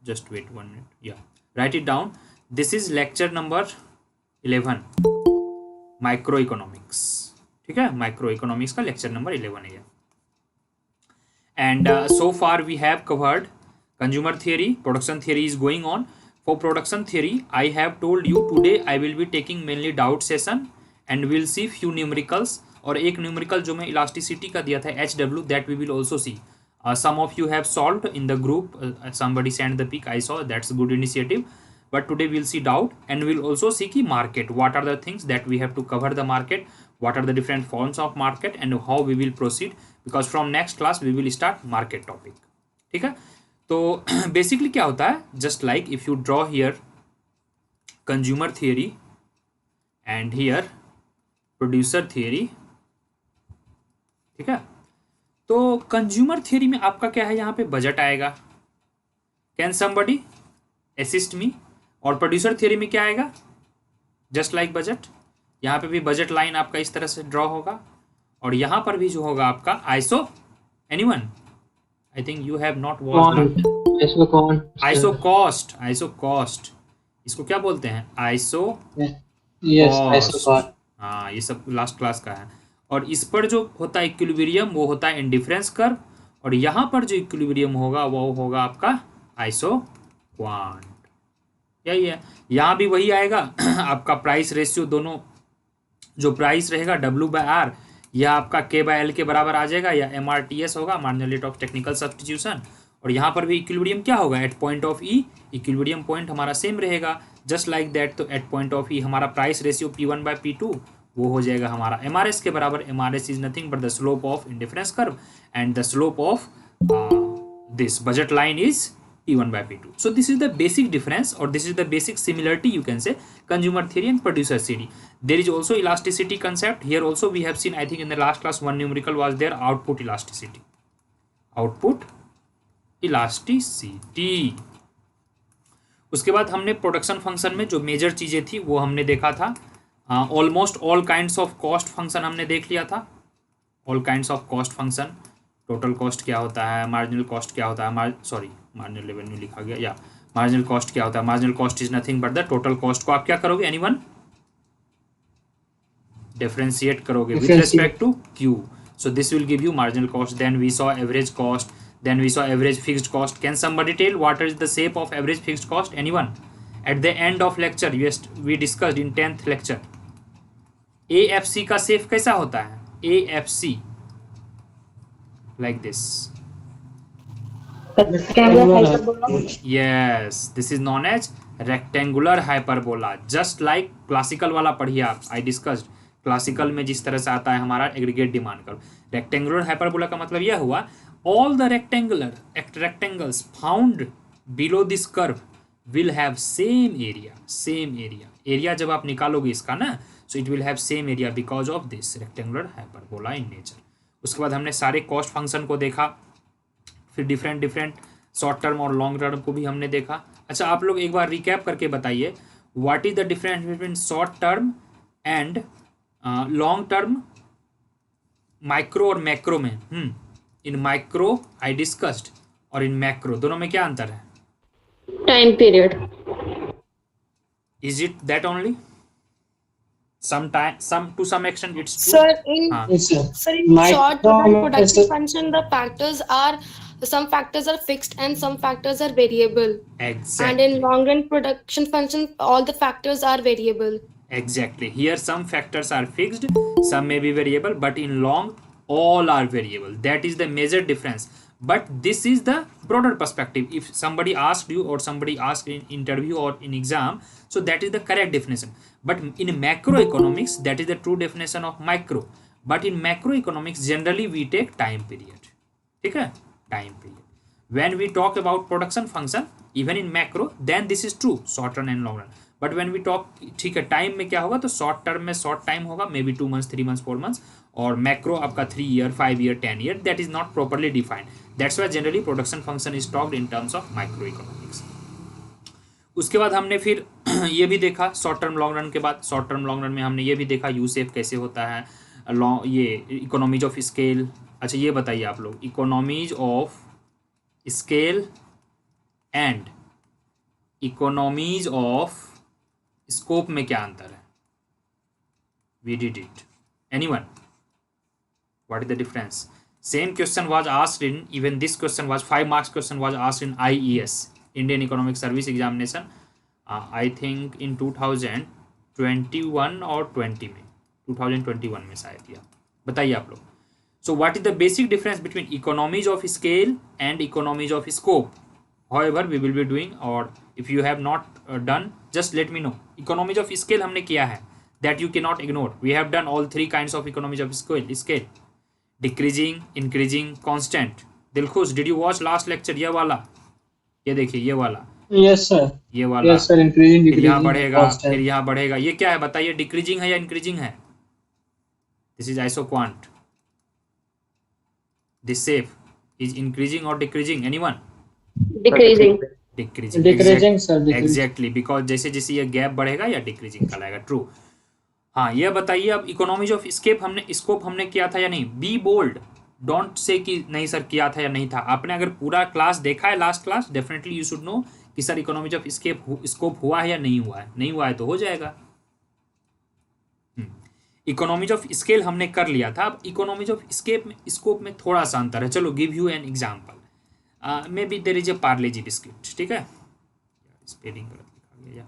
just wait 1 minute, yeah, write it down. This is lecture number 11, micro economics, ठीक है, micro economics का lecture number 11 है ये. And so far we have covered consumer theory, production theory is going on. For production theory, I have told you today I will be taking mainly doubt session and we'll see few numericals. और एक numerical जो मैं elasticity का दिया था HW, that we will also see. Some of you have solved in the group. Somebody sent the pic, I saw. That's a good initiative. But today we'll see doubt and we'll also see ki market. What are the things that we have to cover the market? What are the different forms of market and how we will proceed? Because from next class we will start market topic. ठीक है, तो basically क्या होता है, just like if you draw here consumer theory and here producer theory, ठीक है, तो consumer theory में आपका क्या है, यहाँ पे बजट आएगा. कैन समबडी असिस्ट मी? और प्रोड्यूसर थियरी में क्या आएगा, जस्ट लाइक बजट. यहाँ पे भी बजट लाइन आपका इस तरह से ड्रॉ होगा और यहाँ पर भी जो होगा आपका iso. Anyone? I think you have not watched iso cost. Iso cost इसको क्या बोलते हैं, आइसो कॉस्ट. हाँ, ये सब लास्ट क्लास का है. और इस पर जो होता है इक्विलिब्रियम वो होता है इंडिफरेंस कर्व, और यहाँ पर जो इक्विलिब्रियम होगा वो होगा आपका आइसो क्वांट. यही है, यहाँ भी वही आएगा आपका प्राइस रेशियो. दोनों जो प्राइस रहेगा W/R यह आपका K/L के बराबर आ जाएगा, या MRTS होगा, marginal rate of technical substitution. और यहाँ पर भी इक्विलिब्रियम क्या होगा, at point of E equilibrium point हमारा सेम रहेगा, जस्ट लाइक दैट. तो एट पॉइंट ऑफ E हमारा प्राइस रेशियो P1/P2 वो हो जाएगा हमारा MRS के बराबर. MRS is nothing but the slope of indifference curve and the slope of this budget line is P1/P2. So this is the basic difference, or this is the basic similarity, you can say, consumer theory and producer theory. There is also elasticity concept. Here also we have seen, I think in the last class one numerical was there, output elasticity. Output elasticity. उसके बाद हमने production function में जो major चीज़ें थी वो हमने देखा था. Almost all kinds of cost function हमने देख लिया था. All kinds of cost function, total cost क्या होता है, मार्जिनल कॉस्ट क्या होता है, मार्जिनल रेवेन्यू लिखा गया, या मार्जिनल कॉस्ट क्या होता है. Marginal cost is nothing but the total cost को आप क्या करोगे, एनीवन डिफरेंशिएट करोगे with respect to Q. So this will give you marginal cost. Then we saw average cost, then we saw average fixed cost. Can somebody tell what is the shape of average fixed cost, anyone? At the end of lecture we discussed in 10th lecture AFC का shape कैसा होता है, AFC like this. Yes, this is known as rectangular hyperbola. Just like classical वाला पढ़िए आप, I discussed classical में जिस तरह से आता है हमारा aggregate demand curve. Rectangular hyperbola का मतलब यह हुआ all the rectangles found below this curve will have same area. area जब आप निकालोगे इसका ना, so it will have same area because of this rectangular hyperbola in nature. उसके बाद हमने सारे कॉस्ट फंक्शन को देखा, फिर डिफरेंट शॉर्ट टर्म और लॉन्ग टर्म को भी हमने देखा. अच्छा, आप लोग एक बार रिकैप करके बताइए what is the difference between short term and long term, micro और मैक्रो में. इन माइक्रो आई डिस्कस्ड और इन मैक्रो दोनों में क्या अंतर है, time period. Is it that only? To some extent it's true. Sir, in short term production function, the factors are, some factors are fixed and some factors are variable. Exactly. And in long run production function, all the factors are variable. Exactly. Here some factors are fixed, some may be variable, but in long all are variable. That is the major difference. But this is the broader perspective. If somebody asked you or somebody asked in interview or in exam, so that is the correct definition. But in macroeconomics, that is the true definition of micro. But in macroeconomics, generally we take time period. ठीक है, time period. When we talk about production function, even in macro, then this is true, short run and long run. But when we talk, ठीक है, time में क्या होगा, तो short term में short time होगा, may be 2 months, 3 months, 4 months, और macro आपका 3 year, 5 year, 10 year. That is not properly defined. That's why generally production function is talked in terms of microeconomics. उसके बाद हमने फिर ये भी देखा शॉर्ट टर्म लॉन्ग रन के बाद. शॉर्ट टर्म लॉन्ग रन में हमने ये भी देखा यू शेप कैसे होता है, ये इकोनॉमीज ऑफ स्केल. अच्छा, ये बताइए आप लोग, economies of scale and economies of scope में क्या अंतर है? We did it, anyone? What is the difference? Same question was asked in, even this question was 5 marks question was asked in IES, Indian Economic Service Examination, I think in 2021 और 20 में, 2021 में शायद। या बताइए आप लोग। So what is the basic difference between economies of scale and economies of scope? However, we will be doing, or if you have not done, just let me know. Economies of scale हमने किया है, that you cannot ignore. We have done all 3 kinds of economies of scale. Decreasing, increasing, constant. Dilkhush, did you watch last lecture? ये वाला, ये देखिए ये वाला। Yes sir. ये वाला। Yes sir. Increasing, फिर यहाँ decreasing, बढ़ेगा, constant. फिर यहाँ बढ़ेगा। ये क्या है बताइए? डिक्रीजिंग है या इंक्रीजिंग है? This is isoquant. This shape is increasing और decreasing, anyone? Decreasing. Decreasing. Decreasing sir. Decreasing. Exactly, because जैसे जैसे ये गैप बढ़ेगा या डिक्रीजिंग कहलाएगा। ट्रू। हाँ, ये बताइए अब इकोनॉमीज ऑफ स्कोप हमने किया था या नहीं? बी बोल्ड, डोंट से कि नहीं सर किया था या नहीं था। आपने अगर पूरा क्लास देखा है, last class, definitely you should no कि सर इकोनॉमीज ऑफ स्कोप हुआ है या नहीं हुआ है। नहीं हुआ है तो हो जाएगा। इकोनॉमीज ऑफ स्केल हमने कर लिया था। अब इकोनॉमीज ऑफ स्कोप में थोड़ा सा अंतर है। चलो give you an example. May be there is a Parle-G biscuit, ठीक है? स्पेलिंग गलत लिखा गया,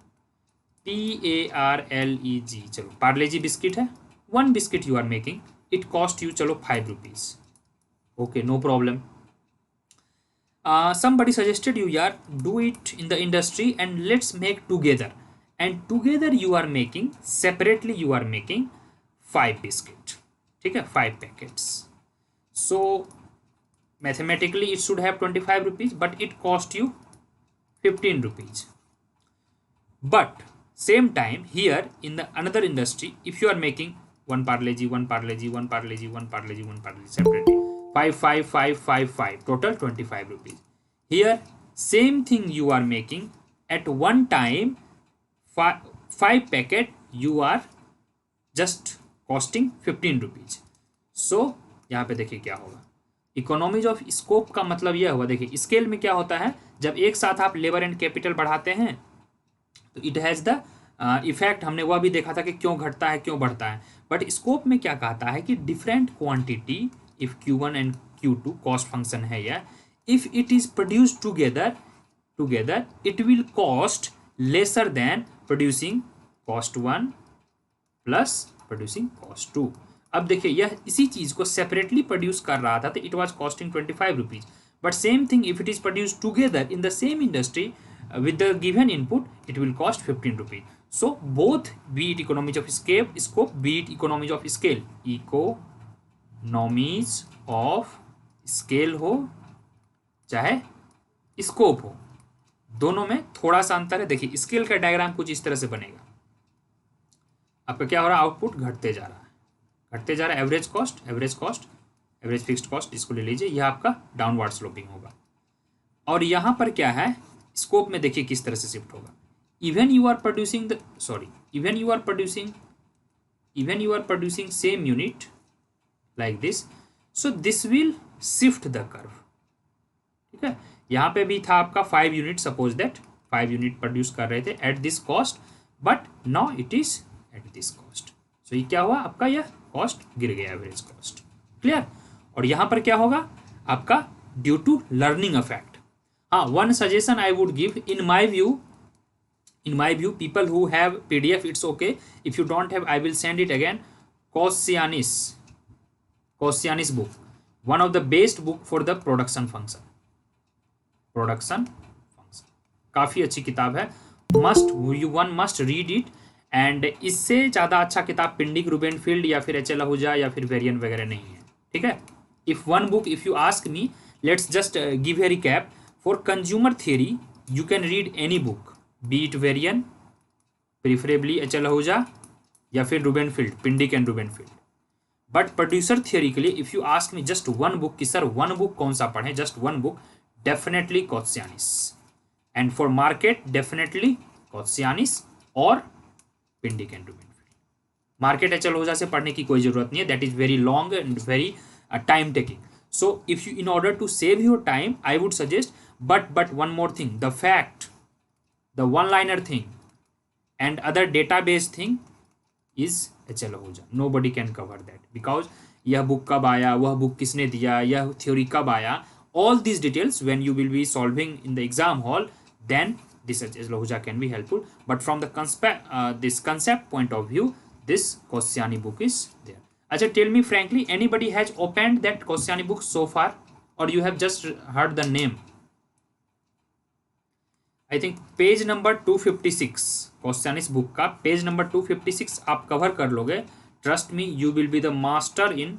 PARLEG। चलो पार्लेजी बिस्किट है, 1 biscuit you are making, it cost you चलो 5 rupees. Okay, no problem. somebody suggested you, yaar, do it in the industry and let's make together, and together you are making, separately you are making 5 biscuit, ठीक है, 5 packets. So mathematically it should have 25 rupees, but it cost you 15 rupees. But same time here in the another industry, if you are making 1 parleji, 1 parleji, 1 parleji, 1 parleji, 1 parleji separately, 5, 5, 5, 5, 5, total 25 rupees. Here same thing you are making at one time, 5 packet, you are just costing 15 rupees. So यहाँ पे देखिए क्या होगा। Economies of scope का मतलब यह हुआ, देखिए स्केल में क्या होता है, जब एक साथ आप लेबर एंड कैपिटल बढ़ाते हैं तो इट हैज़ द इफेक्ट। हमने वह भी देखा था कि क्यों घटता है क्यों बढ़ता है। बट स्कोप में क्या कहता है कि different quantity, if Q1 and Q2 cost function है, या if it is produced together it will cost lesser than producing cost 1 plus producing cost 2। अब देखिए यह इसी चीज़ को सेपरेटली प्रोड्यूस कर रहा था तो it was costing 25 rupees, but same thing if it is produced together in the same industry with the given input, it will cost 15 rupees. So both, be it economies of scope, be it economies of scale, economies of scale हो चाहे scope हो, दोनों में थोड़ा सा अंतर है। देखिए स्केल का डायग्राम कुछ इस तरह से बनेगा। आपका क्या हो रहा है, आउटपुट घटते जा रहा है, average cost, average fixed cost, इसको ले लीजिए, यह आपका डाउनवर्ड स्लोपिंग होगा। और यहाँ पर क्या है, स्कोप में देखिए किस तरह से शिफ्ट होगा। Even you are producing same unit like this, so this will shift the curve, ठीक है। यहाँ पे भी था आपका 5 unit, suppose that 5 unit produce कर रहे थे at this cost, but now it is at this cost. So ये क्या हुआ, आपका यह कॉस्ट गिर गया, एवरेज कॉस्ट, क्लियर। और यहाँ पर क्या होगा आपका, ड्यू टू लर्निंग इफेक्ट। हाँ, one suggestion I would give, in my view, people who have PDF, it's okay. If you don't have, I will send it again. Kossianis book, one of the best book for the production function. काफ़ी अच्छी किताब है, one must read it. And इससे ज़्यादा अच्छा किताब पिंडिक, रूबेनफील्ड या फिर एच.एल. आहूजा या फिर वेरियन वगैरह नहीं है, ठीक है। If one book, if you ask me, let's just give a recap. For consumer theory, you can read any book, be it Varian, preferably H.L. Ahuja, या फिर Rubinfeld, Pindyck and Rubinfeld. But producer theory के लिए if you ask me just one book कि sir one book कौन सा पढ़ें, just one book, definitely Koutsoyiannis. And for market definitely Koutsoyiannis और Pindyck and Rubinfeld. Market H.L. Ahuja से पढ़ने की कोई ज़रूरत नहीं है, that is very long and very time taking. So if you, in order to save your time, I would suggest, but one more thing, the fact the one liner thing and other database thing is HL Ahuja. Nobody can cover that because यह book कब आया, वह book किसने दिया, यह theory कब आया, all these details when you will be solving in the exam hall, then this HL Ahuja can be helpful. But from the this concept point of view, this Kossiani book is there. Acha, tell me frankly, anybody has opened that Kossiani book so far, or you have just heard the name? I think page number 256 क्वेश्चनिस book का page number 256 आप cover कर लोगे, trust me you will be the master in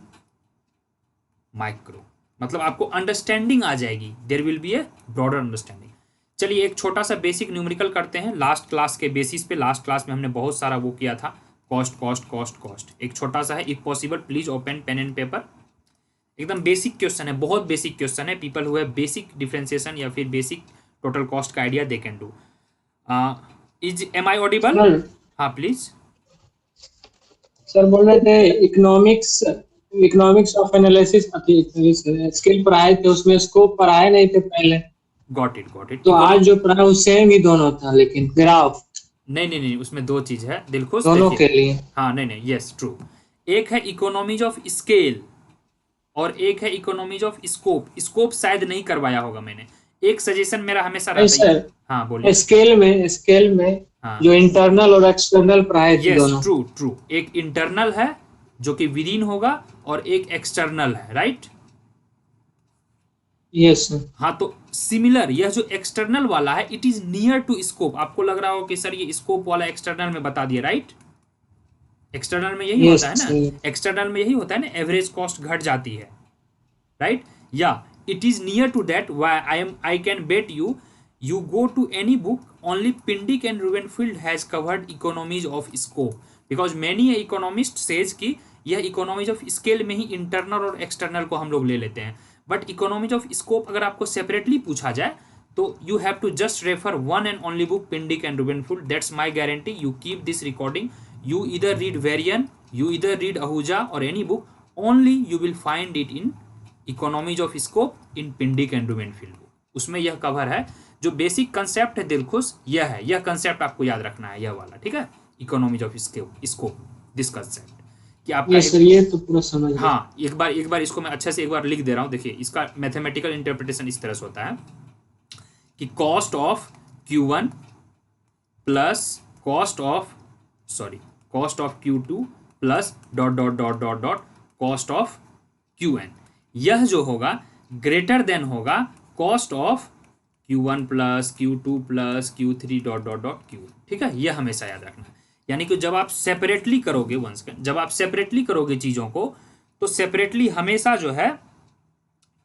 micro. मतलब आपको understanding आ जाएगी, there will be a broader understanding. चलिए एक छोटा सा बेसिक न्यूमेरिकल करते हैं लास्ट क्लास के बेसिस पे. लास्ट क्लास में हमने बहुत सारा वो किया था, कॉस्ट कॉस्ट कॉस्ट कॉस्ट. एक छोटा सा है, if possible please open pen and paper. एकदम बेसिक क्वेश्चन है, बहुत बेसिक क्वेश्चन है. People who have basic differentiation या फिर बेसिक टोटल कॉस्ट का idea they can do. Am I audible? हाँ प्लीज. सर बोल रहे थे इकोनॉमिक्स ऑफ एनालिसिस स्किल पढ़ाए थे, उसमें स्कोप पढ़ाए नहीं थे पहले. Got it. तो आज जो पढ़ा वो सेम ही दोनों था, लेकिन ग्राफ नहीं उसमें दो चीज है दिलखुश दोनों के लिए. हाँ नहीं यस ट्रू. एक है इकोनॉमीज ऑफ स्केल और एक है इकोनॉमीज ऑफ स्कोप. स्कोप शायद नहीं करवाया होगा मैंने. एक सजेशन मेरा हमेशा रहता है. हाँ बोलिए. स्केल में हाँ. जो इंटरनल और एक्सटर्नल पढ़ाए थे दोनों. ट्रू. एक इंटरनल है जो कि विदिन होगा और एक एक्सटर्नल है, राइट? यस. हाँ तो सिमिलर, यह जो एक्सटर्नल वाला है it is near to scope. आपको लग रहा हो कि सर ये स्कोप वाला एक्सटर्नल में बता दिया, राइट? एक्सटर्नल में यही होता है ना, एक्सटर्नल में यही होता है ना, एवरेज कॉस्ट घट जाती है, राइट? या it is near to that. Why I can bet you go to any book, only Pindyck and Rubenfeld has covered economies of scope, because many economist says कि यह economies of scale में ही internal और external को हम लोग ले लेते हैं. बट economies of scope अगर आपको separately पूछा जाए तो you have to just refer one and only book, Pindyck and Rubenfeld. That's my guarantee. You keep this recording, you either read Varian, you either read Ahuja or any book, only you will find it in economies of scope in Pindyck and Rubinfeld. उसमें यह cover है. जो basic concept है दिलखुश यह है, यह concept आपको याद रखना है, यह वाला, ठीक है? Economies of scope, this concept कि आपका ये तो पूरा समझ. हाँ एक बार इसको मैं अच्छे से एक बार लिख दे रहा हूँ. देखिए इसका मैथमेटिकल इंटरप्रिटेशन इस तरह से होता है कि cost of Q1 plus cost of Q2 plus dot cost of Qn. यह जो होगा ग्रेटर देन होगा cost of Q1 plus Q2 plus Q3 dot Q. ठीक है, यह हमेशा याद रखना है. यानी कि जब आप सेपरेटली करोगे जब आप सेपरेटली करोगे चीज़ों को, तो सेपरेटली हमेशा जो है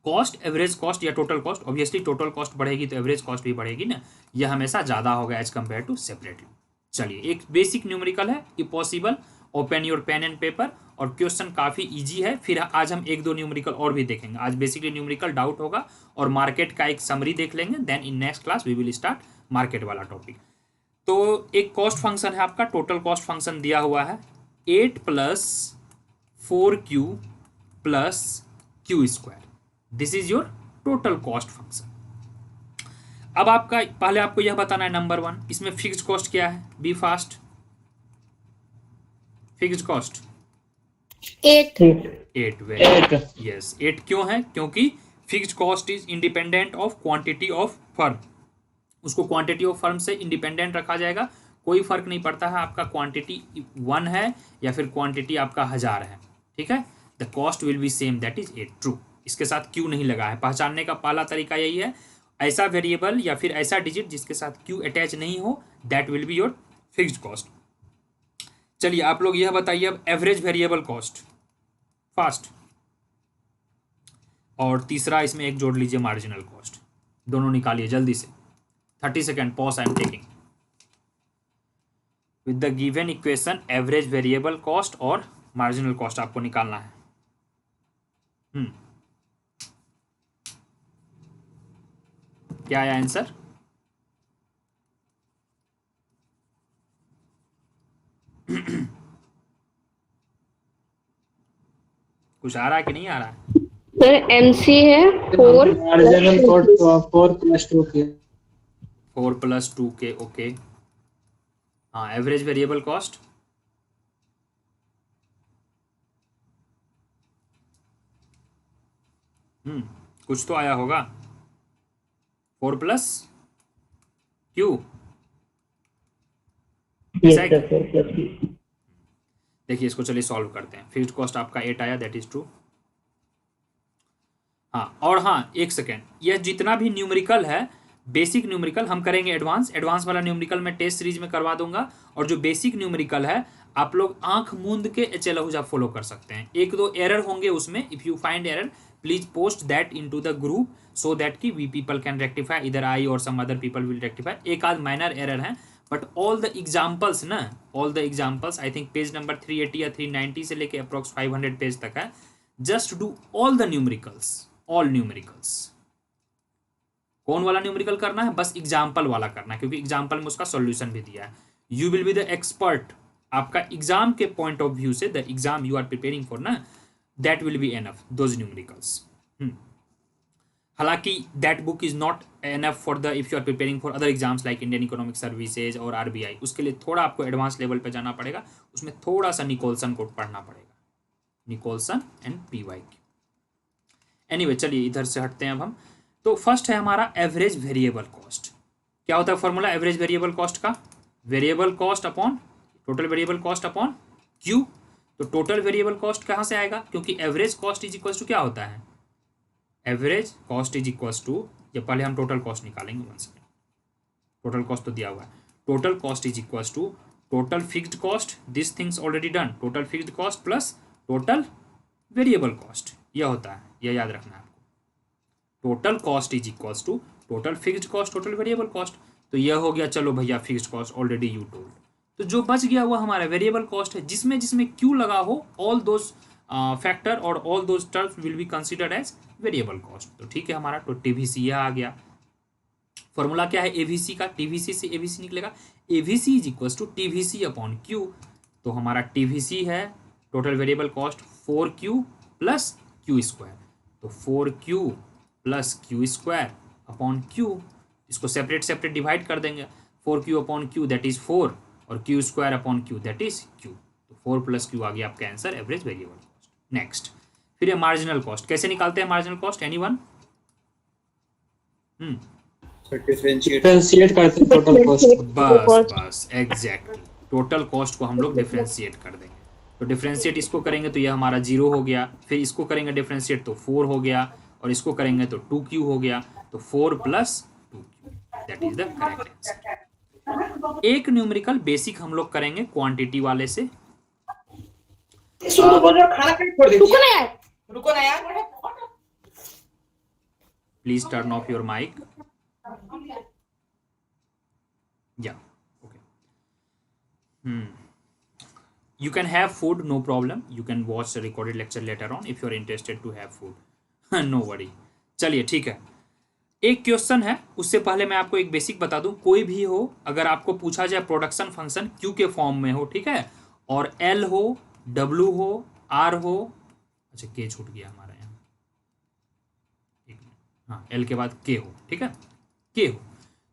कॉस्ट, एवरेज कॉस्ट या total cost, obviously total cost बढ़ेगी तो एवरेज कॉस्ट भी बढ़ेगी ना, यह हमेशा ज़्यादा होगा एज कम्पेयर टू सेपरेटली. चलिए एक बेसिक न्यूमेरिकल है, if possible open your pen and paper. और क्वेश्चन काफ़ी इजी है. फिर आज हम एक दो न्यूमेरिकल और भी देखेंगे. आज बेसिकली न्यूमेरिकल डाउट होगा और मार्केट का एक समरी देख लेंगे. Then in next class we will start market वाला टॉपिक. तो एक कॉस्ट फंक्शन है आपका, टोटल कॉस्ट फंक्शन दिया हुआ है 8 plus 4Q plus Q². This is your total cost function. अब आपका पहले आपको यह बताना है नंबर 1, इसमें फिक्स्ड कॉस्ट क्या है? Be fast. Fixed cost 8. Yes 8 क्यों है? क्योंकि fixed cost is independent of quantity of firm. उसको क्वांटिटी ऑफ फर्म से इंडिपेंडेंट रखा जाएगा. कोई फर्क नहीं पड़ता है आपका क्वांटिटी 1 है या फिर क्वांटिटी आपका 1000 है. ठीक है, the cost will be same, that is 8. True. इसके साथ क्यू नहीं लगा है. पहचानने का पहला तरीका यही है, ऐसा वेरिएबल या फिर ऐसा डिजिट जिसके साथ क्यू अटैच नहीं हो, that will be your fixed cost. चलिए आप लोग यह बताइए अब एवरेज वेरिएबल कॉस्ट फास्ट, और तीसरा इसमें एक जोड़ लीजिए मार्जिनल कॉस्ट. दोनों निकालिए जल्दी से. 30 second pause I am taking. With the given equation average variable cost और मार्जिनल कॉस्ट आपको निकालना है. क्या आया आंसर? कुछ आ रहा है कि नहीं आ रहा है? सर MC है 4 मार्जिनल कॉस्ट 4 प्लस 2 के 4 + 2k, ओके। हाँ, एवरेज वेरिएबल कॉस्ट, कुछ तो आया होगा। 4 + Q, ऐसा है क्या? देखिए इसको चलिए सॉल्व करते हैं। फिक्स्ड कॉस्ट आपका 8 आया, दैट इज ट्रू। हाँ, और हाँ एक सेकेंड, यह जितना भी न्यूमेरिकल है, बेसिक न्यूमेरिकल हम करेंगे एडवांस वाला न्यूमेरिकल मैं टेस्ट सीरीज में करवा दूंगा, और जो बेसिक न्यूमेरिकल है आप लोग आंख मूंद के एचएल आहूजा फॉलो कर सकते हैं। एक दो एरर होंगे उसमें, if you find error please post that into the group so that कि वी पीपल कैन रेक्टिफाई, इधर आई और some other people will rectify. एक आध माइनर एरर है, बट ऑल द एग्जाम्पल्स ना, all the examples I think page number 380 या 390 से लेके अप्रोक्स 500 पेज तक है। Just do all the numericals, all numericals. कौन वाला न्यूमेरिकल करना है? बस एग्जाम्पल वाला करना है, क्योंकि एग्जाम्पल में उसका सॉल्यूशन भी दिया है। You will be the expert. आपका एग्जाम के पॉइंट ऑफ व्यू से, the exam you are preparing for ना, that will be enough those numericals. हालांकि that book is not enough for the, if you are preparing for other exams like Indian economic services और RBI, उसके लिए थोड़ा आपको advance level पे जाना पड़ेगा। उसमें थोड़ा सा निकोलसन को पढ़ना पड़ेगा, निकोलसन एंड पीवाई। एनीवे चलिए इधर से हटते हैं अब हम। तो फर्स्ट है हमारा एवरेज वेरिएबल कॉस्ट। क्या होता है फॉर्मूला एवरेज वेरिएबल कॉस्ट का? Variable cost upon total variable cost upon Q. तो टोटल वेरिएबल कॉस्ट कहाँ से आएगा? क्योंकि average cost is equal to क्या होता है? Average cost is equal to, या पहले हम टोटल कॉस्ट निकालेंगे, वन सेकेंड। टोटल कॉस्ट तो दिया हुआ है। Total cost is equal to total fixed cost, this things already done, total fixed cost plus total variable cost, यह होता है, यह याद रखना है आपको। Total cost is equals to total fixed cost total variable cost. तो यह हो गया, चलो भैया fixed cost already you told. तो जो बच गया हुआ हमारा वेरिएबल कॉस्ट है, जिसमें जिसमें क्यू लगा हो, ऑल दोज फैक्टर और all those terms will be considered as variable cost. तो ठीक है, हमारा तो टीवीसी यह आ गया। फॉर्मूला क्या है एवीसी का? टीवीसी से एवीसी निकलेगा, AVC is equals to TVC upon Q. तो हमारा टीवीसी है total variable cost 4Q plus Q square. तो 4Q plus Q square upon Q, इसको सेपरेट सेपरेट डिवाइड कर देंगे। 4Q upon Q that is 4, और Q square upon Q that is Q. तो 4 + Q आ गया आपका answer, average variable cost. Next फिर मार्जिनल कॉस्ट। कैसे निकालते हैं मार्जिनल कॉस्ट? एनीवन? डिफरेंशिएट करते हैं टोटल कॉस्ट। बस एग्जैक्टली, टोटल कॉस्ट को हम लोग डिफरेंशिएट कर देंगे। तो डिफरेंशिएट इसको करेंगे तो यह हमारा 0 हो गया, फिर इसको करेंगे डिफरेंशिएट तो 4 हो गया, और इसको करेंगे तो 2Q हो गया। तो 4 + 2Q that is the correct answer. एक न्यूमेरिकल बेसिक हम लोग करेंगे क्वांटिटी वाले से। रुको ना यार, please turn off your mic. या okay, you can have food, no problem, you can watch the recorded lecture later on if you are interested to have food no worry। चलिए ठीक है, एक क्वेश्चन है, उससे पहले मैं आपको एक बेसिक बता दूं। कोई भी हो, अगर आपको पूछा जाए प्रोडक्शन फंक्शन क्यू के फॉर्म में हो, ठीक है, और एल हो, डब्ल्यू हो, आर हो, अच्छा के छूट गया हमारा यहाँ, हाँ एल के बाद के हो, ठीक है, के हो,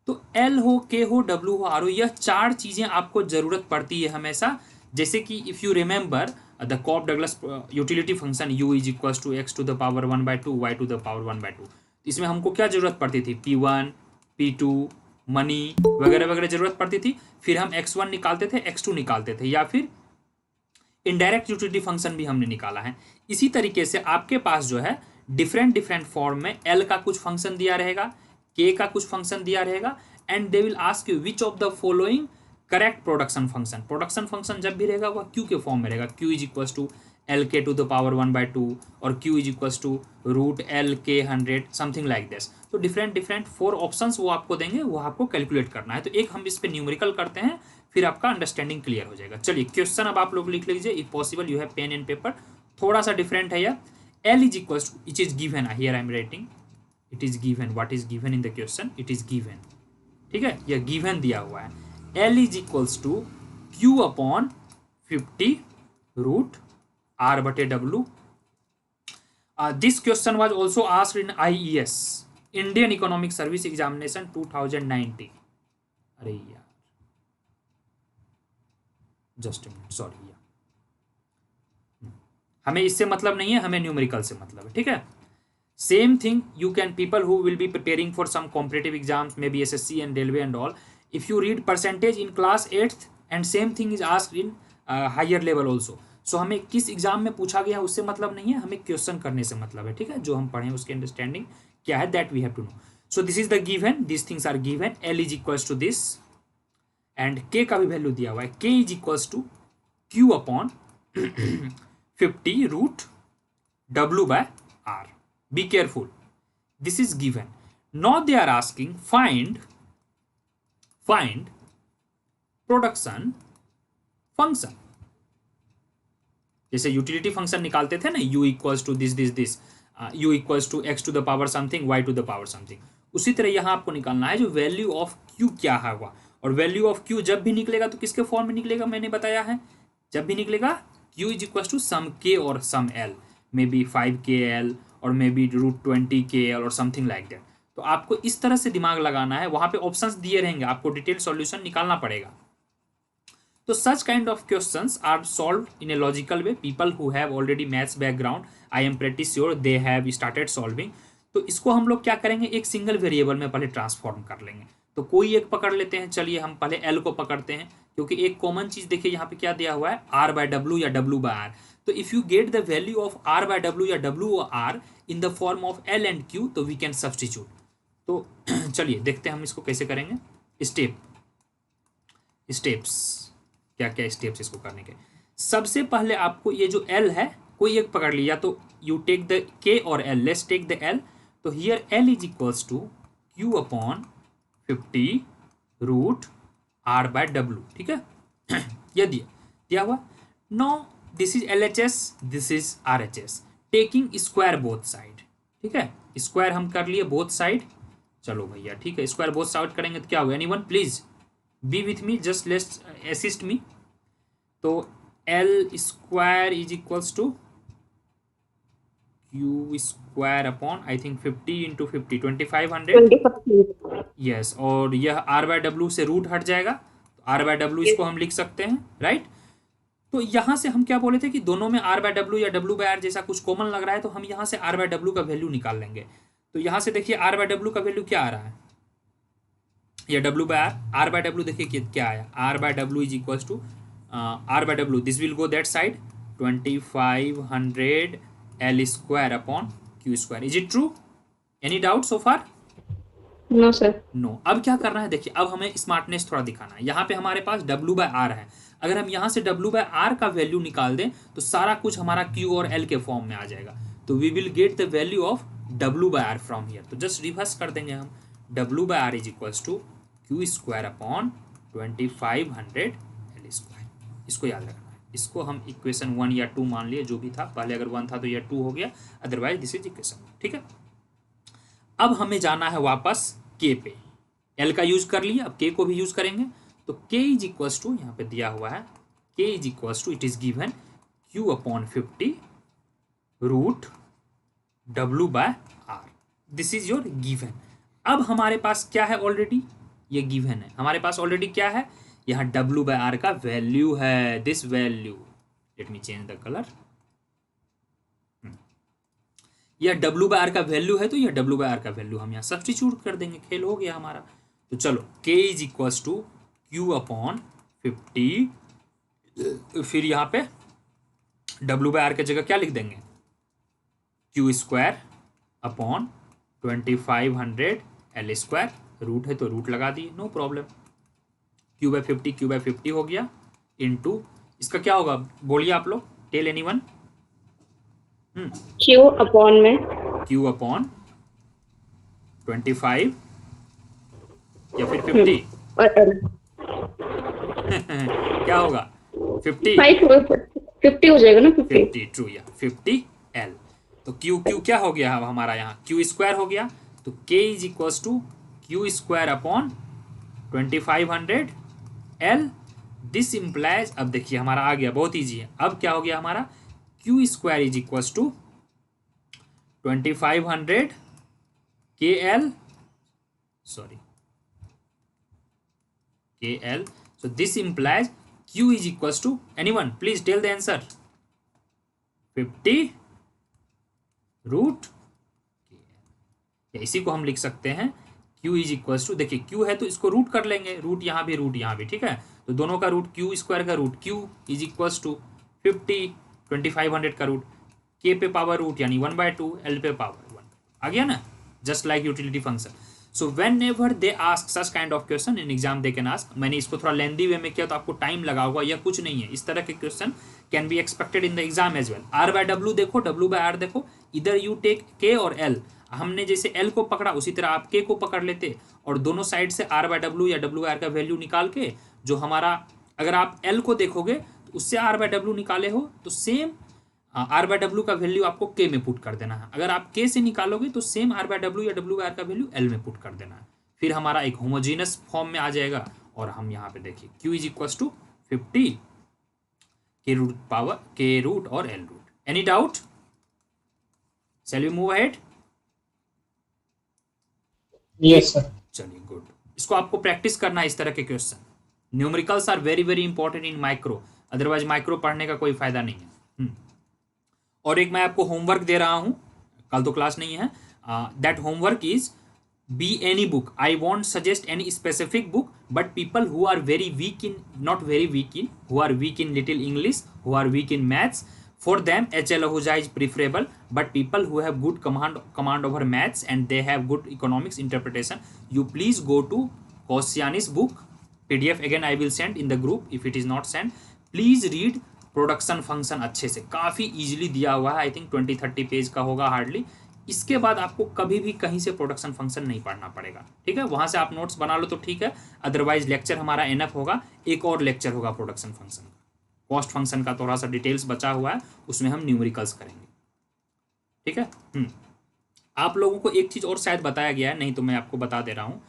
तो एल हो, के हो, डब्ल्यू हो, आर हो, यह चार चीजें आपको जरूरत पड़ती है हमेशा। जैसे कि if you remember the Cobb Douglas utility function u is equals to x to the power 1/2 y to the power 1/2, इसमें हमको क्या जरूरत पड़ती थी? P1 P2 मनी वगैरह वगैरह जरूरत पड़ती थी। फिर हम x1 निकालते थे, x2 निकालते थे, या फिर इनडायरेक्ट यूटिलिटी फंक्शन भी हमने निकाला है। इसी तरीके से आपके पास जो है डिफरेंट फॉर्म में एल का कुछ फंक्शन दिया रहेगा, के का कुछ फंक्शन दिया रहेगा, and they will ask you which of the following correct production function. Production function जब भी रहेगा वह क्यू के फॉर्म में रहेगा, Q is equals to L K to the power 1/2 और Q is equals to √LK 100 something like this. तो different 4 options वो आपको देंगे, वो आपको कैलकुलेट करना है। तो एक हम इस पे न्यूमेरिकल करते हैं, फिर आपका अंडरस्टैंडिंग क्लियर हो जाएगा। चलिए क्वेश्चन अब आप लोग लिख लीजिए, if possible you have pen and paper. थोड़ा सा डिफरेंट है यह। L is equals to, it is given, here I am writing, it is given, what is given in the question, it is given, ठीक है, यह given दिया हुआ है। L is equals to Q upon 50 √R/W। This question was also asked in IES, Indian Economic Service Examination 2019, अरे यार just minute, sorry, हमें इससे मतलब नहीं है, हमें न्यूमेरिकल से मतलब है, ठीक है। Same thing you can, people who will be preparing for some competitive exams, maybe SSC and railway and all, if you read percentage in class 8th and same thing is asked in higher level also, so हमें किस exam में पूछा गया उससे मतलब नहीं है, हमें क्वेश्चन करने से मतलब है, ठीक है। जो हम पढ़ें उसकी अंडरस्टैंडिंग क्या है, that we have to know. So this is the given, this things are given, L is equals to this and K का भी वैल्यू दिया हुआ है, K is equals to Q upon 50 root W by R. Be careful, this is given. Now they are asking find production function. जैसे utility function निकालते थे ना, u equals to this u equals to x to the power something y to the power something, उसी तरह यहाँ आपको निकालना है जो वैल्यू ऑफ q क्या है हुआ। और वैल्यू ऑफ q जब भी निकलेगा तो किसके फॉर्म में निकलेगा, मैंने बताया है, जब भी निकलेगा q is equals to some k और सम l, मे बी 5kl और मे बी √20kl और समथिंग लाइक दैट। तो आपको इस तरह से दिमाग लगाना है, वहां पे ऑप्शंस दिए रहेंगे, आपको डिटेल सॉल्यूशन निकालना पड़ेगा। तो such kind of questions are solved in a logical way. People who have already maths background, I am pretty sure they have started solving. तो इसको हम लोग क्या करेंगे, एक सिंगल वेरिएबल में पहले ट्रांसफॉर्म कर लेंगे। तो कोई एक पकड़ लेते हैं, चलिए हम पहले L को पकड़ते हैं, क्योंकि एक कॉमन चीज देखिए यहाँ पे क्या दिया हुआ है, R by W या W by R। तो if you get the value of R by W या W or R in the form of L and Q, तो वी कैन सब्सटीट्यूट। तो चलिए देखते हैं हम इसको कैसे करेंगे। स्टेप्स क्या क्या स्टेप्स इसको करने के। सबसे पहले आपको ये जो L है कोई एक पकड़ लिया, तो यू टेक द K और L, let's take the L। तो here L is equals to Q upon 50 root R by W, ठीक है। ये दिया हुआ। No this is LHS, this is RHS, taking square both side, ठीक है। Square हम कर लिए बोथ साइड, चलो भैया ठीक है, स्क्वायर बोथ साइड करेंगे तो क्या होगा, anyone please be with me, just let's assist me. तो L square is equals to Q square upon I think 50 into 50 2500, yes. और यह R by W से रूट हट जाएगा, तो R by W इसको हम लिख सकते हैं, राइट। तो यहाँ से हम क्या बोले थे कि दोनों में R by W या W by R जैसा कुछ कॉमन लग रहा है, तो हम यहाँ से R by W का वैल्यू निकाल लेंगे। तो यहाँ से देखिए R by W का वैल्यू क्या आ रहा है, या W by R by W देखिए क्या आया, R by W is equals to R by W, this will go that side 2500 L square upon Q square. Is it true, any doubt so far? No sir. No. अब क्या करना है, देखिए अब हमें स्मार्टनेस थोड़ा दिखाना है। यहाँ पे हमारे पास W by R है, अगर हम यहाँ से W by R का वैल्यू निकाल दें तो सारा कुछ हमारा Q और L के फॉर्म में आ जाएगा। तो we will get the value of W by R from here. तो जस्ट रिवर्स कर देंगे हम, W by R is equals to Q square upon 2500 L square. इसको याद रखना है, इसको हम इक्वेशन 1 या 2 मान लिए, जो भी था, पहले अगर 1 था तो यह 2 हो गया, अदरवाइज दिस इज इक्वेशन, ठीक है। अब हमें जाना है वापस K पे, L का यूज कर लिया, अब K को भी यूज करेंगे। तो K इज इक्वल्स टू, यहाँ पे दिया हुआ है K is equals to, it is given Q upon 50 root W by R, this is your given. अब हमारे पास क्या है, ऑलरेडी ये गिवन है, हमारे पास ऑलरेडी क्या है, यहाँ W by R का वैल्यू है, this value, let me change the colour, यह W by R का वैल्यू है, तो यह W by R का वैल्यू हम यहाँ सब्स्टिट्यूट कर देंगे, खेल हो गया हमारा। तो चलो K is equals to Q upon 50, फिर यहाँ पे W by R के जगह क्या लिख देंगे, Q square upon 2500 L square, root है तो रूट लगा दिए, नो प्रॉब्लम। Q by 50 हो गया, इनटू इसका क्या होगा, बोलिए आप लोग, टेल एनीवन। Q अपॉन में Q अपॉन 25 या फिर 50 और L क्या होगा, 50 50 हो जाएगा ना, 50 ट्रू, या 50 L। तो Q क्या हो गया हमारा, यहाँ Q स्क्वायर हो गया, तो K is equals to Q square upon 2500 L, this implies, अब देखिए हमारा आ गया, बहुत ईजी है। अब क्या हो गया हमारा, Q square is equals to 2500 KL, sorry K L. So this implies Q is equals to, anyone please tell the answer, 50 root या इसी को हम लिख सकते हैं Q इज इक्वल्स टू, देखिए Q है तो इसको रूट कर लेंगे, रूट यहाँ भी, ठीक है, तो दोनों का रूट Q स्क्वायर का root Q is equals to 50, 2500 का रूट K पे पावर रूट यानी 1/2, L पे पावर 1 आ गया ना, just like utility function. So whenever they ask such kind of question in exam they can ask, मैंने इसको थोड़ा लेंदी वे में किया तो आपको टाइम लगा होगा, या कुछ नहीं है, इस तरह के question can be expected in the exam as well. R/W देखो, W/R देखो, इधर यू टेक K और L, हमने जैसे L को पकड़ा उसी तरह आप K को पकड़ लेते और दोनों साइड से R/W या W/R का वैल्यू निकाल के, जो हमारा, अगर आप L को देखोगे तो उससे R/W निकाले हो तो सेम R/W का वैल्यू आपको K में पुट कर देना है, अगर आप K से निकालोगे तो सेम R/W या W/R का वैल्यू L में पुट कर देना है, फिर हमारा एक होमोजीनस फॉर्म में आ जाएगा. और हम यहाँ पे देखिए Q is equals to 50 K root power K root और L root. Any doubt? Shall we move ahead? Yes sir. चलिए गुड. इसको आपको प्रैक्टिस करना है इस तरह के question. Numericals are very very important in micro, otherwise micro पढ़ने का कोई फायदा नहीं है. और एक मैं आपको होमवर्क दे रहा हूँ, कल तो क्लास नहीं है, that homework is be any book. I won't suggest any specific book, but people who are very weak in, not very weak in, who are weak in little English, who are weak in maths, for them HL Ahuja is preferable, but people who have good command over maths and they have good economics interpretation, you please go to Kosciani's book PDF. Again I will send in the group if it is not sent. Please read production function अच्छे से, काफ़ी easily दिया हुआ है, I think 20-30 page का होगा hardly. इसके बाद आपको कभी भी कहीं से प्रोडक्शन फंक्शन नहीं पढ़ना पड़ेगा, ठीक है. वहाँ से आप नोट्स बना लो तो ठीक है, अदरवाइज लेक्चर हमारा एनफ होगा, एक और लेक्चर होगा प्रोडक्शन फंक्शन का. कॉस्ट फंक्शन का थोड़ा सा डिटेल्स बचा हुआ है, उसमें हम न्यूमेरिकल्स करेंगे, ठीक है. आप लोगों को एक चीज़ और शायद बताया गया है, नहीं तो मैं आपको बता दे रहा हूँ.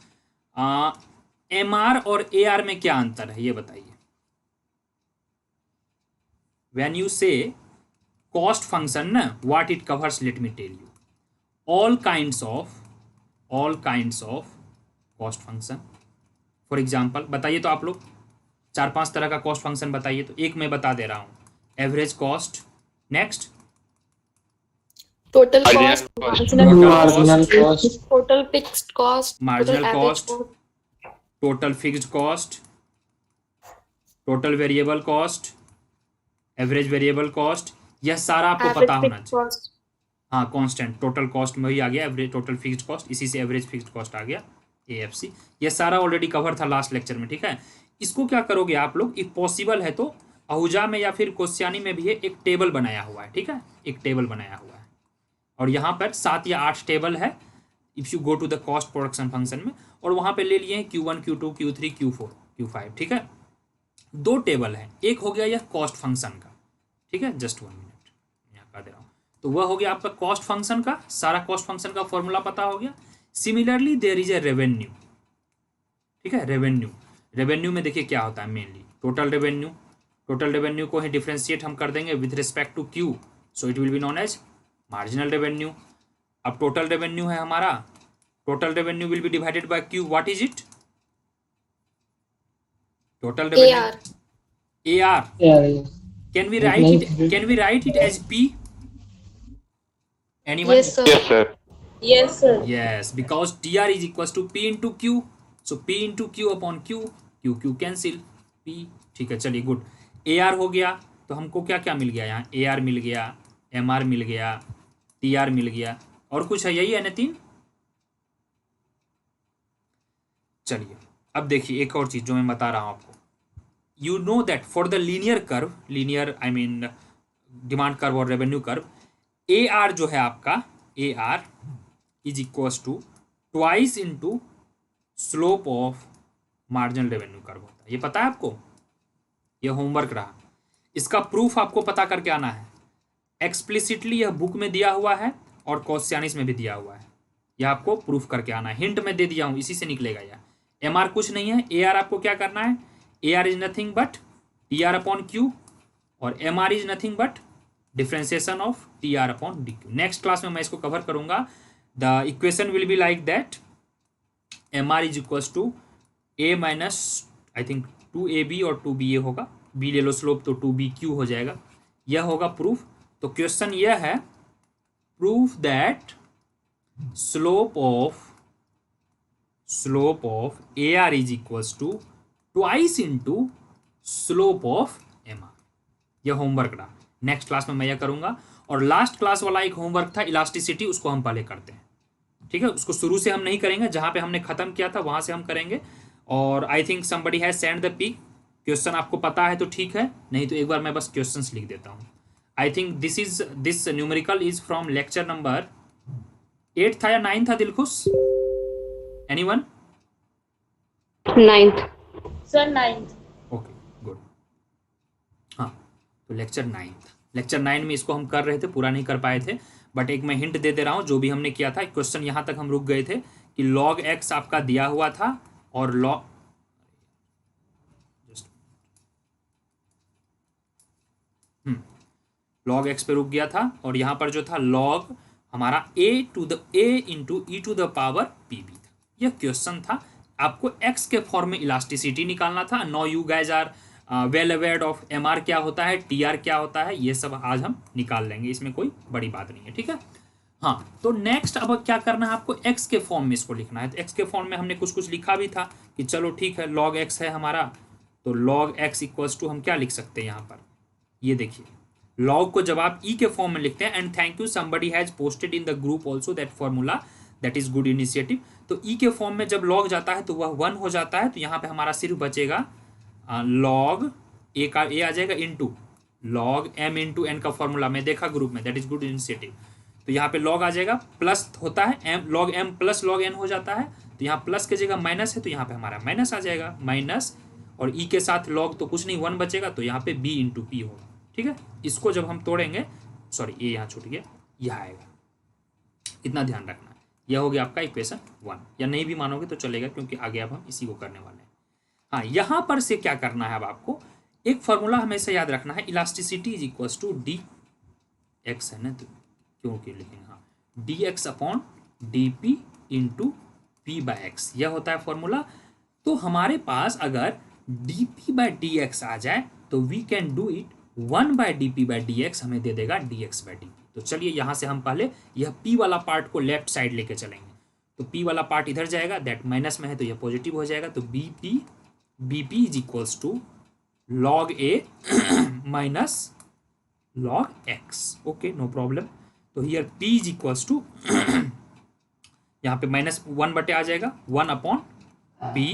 MR और AR में क्या अंतर है ये बताइए. When you say cost function ना, what it covers, let me tell you. all kinds of cost function. For example बताइए तो आप लोग 4-5 तरह का कॉस्ट फंक्शन बताइए. तो एक मैं बता दे रहा हूँ, average cost, next total cost, marginal cost, total fixed cost, marginal total cost, average cost. Total fixed cost, total variable cost, average variable cost, यह सारा आपको Average पता होना fixed चाहिए. cost. हाँ, कांस्टेंट टोटल कॉस्ट में ही आ गया, एवरेज टोटल फिक्स्ड कॉस्ट, इसी से एवरेज फिक्स्ड कॉस्ट आ गया, AFC. यह सारा ऑलरेडी कवर था लास्ट लेक्चर में, ठीक है. इसको क्या करोगे आप लोग, इफ पॉसिबल है तो आहूजा में या फिर कोश्यानी में भी है, एक टेबल बनाया हुआ है, ठीक है, एक टेबल बनाया हुआ है, और यहाँ पर 7 या 8 टेबल है if you go to the cost production function में, और वहाँ पे ले लिए हैं Q1, Q2, Q3, Q4, Q5, ठीक है. 2 टेबल है, एक हो गया यह कॉस्ट फंक्शन का, ठीक है. जस्ट 1 मिनट यहाँ कर दे रहा हूँ. तो वह हो गया आपका कॉस्ट फंक्शन का, सारा कॉस्ट फंक्शन का फॉर्मूला पता हो गया. Similarly there is a revenue, ठीक है. रेवेन्यू में देखिए क्या होता है, मेनली टोटल रेवेन्यू को ही डिफ्रेंशिएट हम कर देंगे with respect to Q, so it will be known as marginal revenue. अब टोटल रेवेन्यू है हमारा, total revenue will be divided by Q. What is it? Total revenue AR. Can we write it as P? Anyone? Yes sir. Yes, sir. Yes sir. Yes, because TR is equals to P into Q. So P into Q upon Q, Q cancel, P. ठीक है, चलिए good. AR हो गया, तो हमको क्या क्या मिल गया यहाँ, AR मिल गया, MR मिल गया, TR मिल गया, और कुछ है, यही है ना 3. चलिए अब देखिए एक और चीज़ जो मैं बता रहा हूँ आपको. You know that for the linear I mean demand curve और रेवेन्यू कर्व, AR जो है आपका, AR is equals to twice into slope of marginal revenue curve होता है. ये पता है आपको, ये होमवर्क रहा. इसका प्रूफ आपको पता करके आना है. एक्सप्लिसिटली यह बुक में दिया हुआ है और कोश्यानिस में भी दिया हुआ है, यह आपको प्रूफ करके आना है. हिंट में दे दिया हूँ, इसी से निकलेगा यह. MR कुछ नहीं है, AR आपको क्या करना है, AR is nothing but TR upon Q, और MR is nothing but differentiation of TR upon DQ. Next class में मैं इसको कवर करूंगा. The equation will be like that, MR is equals to A minus I think 2ab और 2ba होगा, b ले लो slope तो 2bq हो जाएगा, यह होगा प्रूफ। तो क्वेश्चन यह है, proof that slope of AR is equals to twice into slope of MR। यह होमवर्क रहा, नेक्स्ट क्लास में मैं यह करूंगा। और लास्ट क्लास वाला एक होमवर्क था इलास्टिसिटी, उसको हम पहले करते हैं, ठीक है। उसको शुरू से हम नहीं करेंगे, जहां पे हमने खत्म किया था वहां से हम करेंगे। और I think somebody has send the pic, question आपको पता है तो ठीक है, नहीं तो एक बार मैं बस क्वेश्चंस लिख देता हूं। I think this numerical is from lecture number 8 था या 9 था Dilkhush, anyone? 9th sir 9th। Okay good. हाँ, तो लेक्चर 9 में इसको हम कर रहे थे, पूरा नहीं कर पाए थे, बट एक मैं हिंट दे दे रहा हूँ जो भी हमने किया था। क्वेश्चन यहाँ तक हम रुक गए थे कि log x आपका दिया हुआ था और log x पे रुक गया था, और यहाँ पर जो था log हमारा a into e to the power pb था। यह क्वेश्चन था, आपको x के फॉर्म में इलास्टिसिटी निकालना था। No you guys are well aware of MR क्या होता है, TR क्या होता है, ये सब आज हम निकाल लेंगे, इसमें कोई बड़ी बात नहीं है, ठीक है। हाँ, तो नेक्स्ट अब क्या करना है आपको, x के फॉर्म में इसको लिखना है। तो x के फॉर्म में हमने कुछ कुछ लिखा भी था कि चलो ठीक है, log x है हमारा, तो log x इक्वल्स टू हम क्या लिख सकते हैं यहाँ पर, ये देखिए log को जब आप e के फॉर्म में लिखते हैं, and thank you somebody has posted in the group also that formula, that is good initiative. तो e के फॉर्म में जब log जाता है तो वह 1 हो जाता है, तो यहाँ पे हमारा सिर्फ बचेगा log a का a आ जाएगा into log m into n का फॉर्मूला मैं देखा ग्रुप में, दैट इज गुड इनिशिएटिव। तो यहाँ पे log आ जाएगा, प्लस होता है m, log m plus log n हो जाता है, तो यहाँ प्लस की जगह माइनस है, तो यहाँ पे हमारा माइनस आ जाएगा, माइनस, और e के साथ log तो कुछ नहीं 1 बचेगा, तो यहाँ पे b इंटू पी होगा, ठीक है। इसको जब हम तोड़ेंगे, सॉरी ये यहाँ छूट गया, यह आएगा, इतना ध्यान रखना है। यह हो गया आपका इक्वेशन 1, या नहीं भी मानोगे तो चलेगा, क्योंकि आगे अब हम इसी को करने वाले हैं। हाँ, यहाँ पर से क्या करना है, अब आपको एक फॉर्मूला हमेशा याद रखना है, elasticity is equals to d x है ना, तो क्योंकि लिखेंगे हाँ, D x upon D p into p by x, यह होता है फॉर्मूला। तो हमारे पास अगर d p by d x आ जाए तो we can do it 1 by d p by d x हमें दे देगा d x by d p. तो चलिए यहाँ से हम पहले यह p वाला पार्ट को लेफ्ट साइड लेके चलेंगे, तो p वाला पार्ट इधर जाएगा, दैट माइनस में है तो यह पॉजिटिव हो जाएगा, तो b p is equals to log a minus log x, okay no problem. तो here p is equals to यहाँ पे माइनस 1 बटे आ जाएगा 1 अपॉन b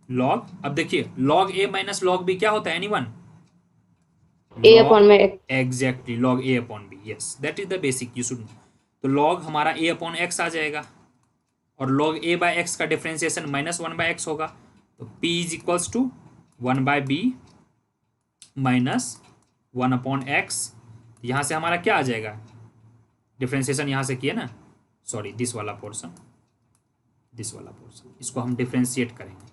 log, अब देखिए log a minus log b क्या होता है एनीवन, a upon में x, exactly log a upon b, yes that is the basic you should know. तो log हमारा a अपॉन x आ जाएगा, और log a बाय x का डिफरेंशिएशन माइनस 1 बाय x होगा, तो p is equals to 1 by b minus 1 upon x। यहाँ से हमारा क्या आ जाएगा, डिफरेंशिएशन यहाँ से किए ना, सॉरी दिस वाला पोर्शन, इसको हम डिफरेंशिएट करेंगे,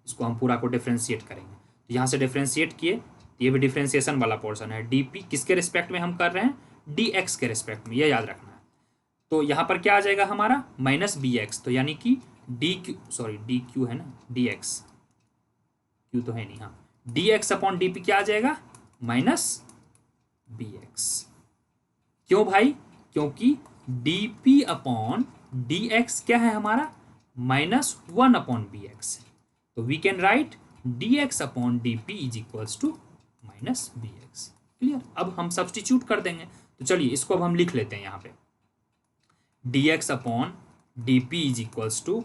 इसको हम पूरा को डिफरेंशिएट करेंगे। तो यहाँ से डिफरेंशिएट किए, ये भी डिफरेंशिएशन वाला पोर्शन है, डी पी किसके रिस्पेक्ट में हम कर रहे हैं, डी एक्स के रिस्पेक्ट में, ये याद रखना है। तो यहाँ पर क्या आ जाएगा हमारा माइनस बी एक्स, तो यानी कि D Q, sorry D Q है ना, डी एक्स क्यू तो है नहीं, हाँ D x upon D P क्या आ जाएगा माइनस बी एक्स। क्यों भाई, क्योंकि D P upon D X क्या है हमारा माइनस 1 अपॉन बी एक्स, तो we can write D x upon D P is equals to minus B X. Clear, अब हम सब्सटीट्यूट कर देंगे, तो चलिए इसको अब हम लिख लेते हैं यहाँ पे, D x upon D P is equals to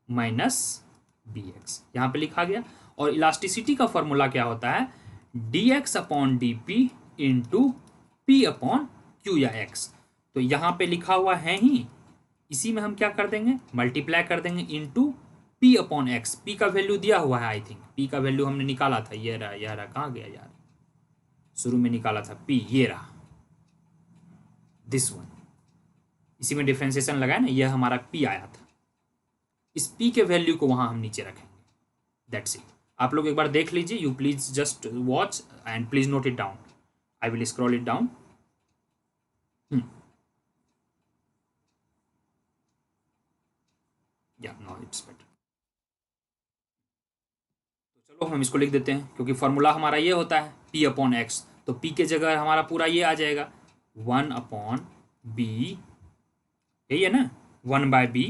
minus B X, यहाँ पे लिखा गया। और इलास्टिसिटी का फॉर्मूला क्या होता है, D x upon D p into P upon Q या एक्स, तो यहाँ पे लिखा हुआ है ही, इसी में हम क्या कर देंगे, मल्टीप्लाई कर देंगे into P upon x. P का वैल्यू दिया हुआ है, आई थिंक पी का वैल्यू हमने निकाला था, ये रहा कहाँ गया यार, शुरू में निकाला था पी, ये रहा दिस वन, इसी में डिफरेंशिएशन लगाया ना, यह हमारा पी आया था, इस पी के वैल्यू को वहां हम नीचे रखेंगे, दैट्स इट। आप लोग एक बार देख लीजिए, you please just watch and please note it down, I will scroll it down. Yeah, now it's better. चलो हम इसको लिख देते हैं, क्योंकि फॉर्मूला हमारा ये होता है P अपॉन एक्स, तो P के जगह हमारा पूरा ये आ जाएगा 1 अपॉन बी, यही है ना, 1/b,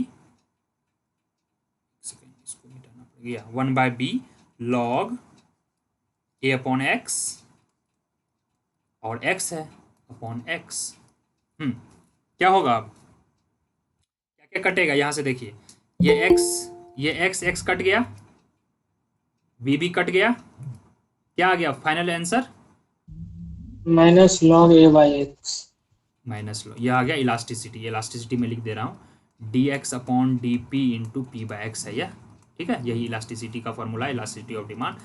इसको मिटाना पड़ेगा, 1/b log a upon x, और x है अपॉन x। क्या होगा अब, क्या क्या कटेगा यहाँ से देखिए, ये x कट गया, b भी कट गया, क्या आ गया final answer, minus log a by x, minus लो, ये आ गया इलास्टिसिटी, इलास्टिसिटी में लिख दे रहा हूँ dx upon D p into p by x है यह, ठीक है, यही इलास्टिसिटी का फॉर्मूला, इलास्टिसिटी ऑफ डिमांड।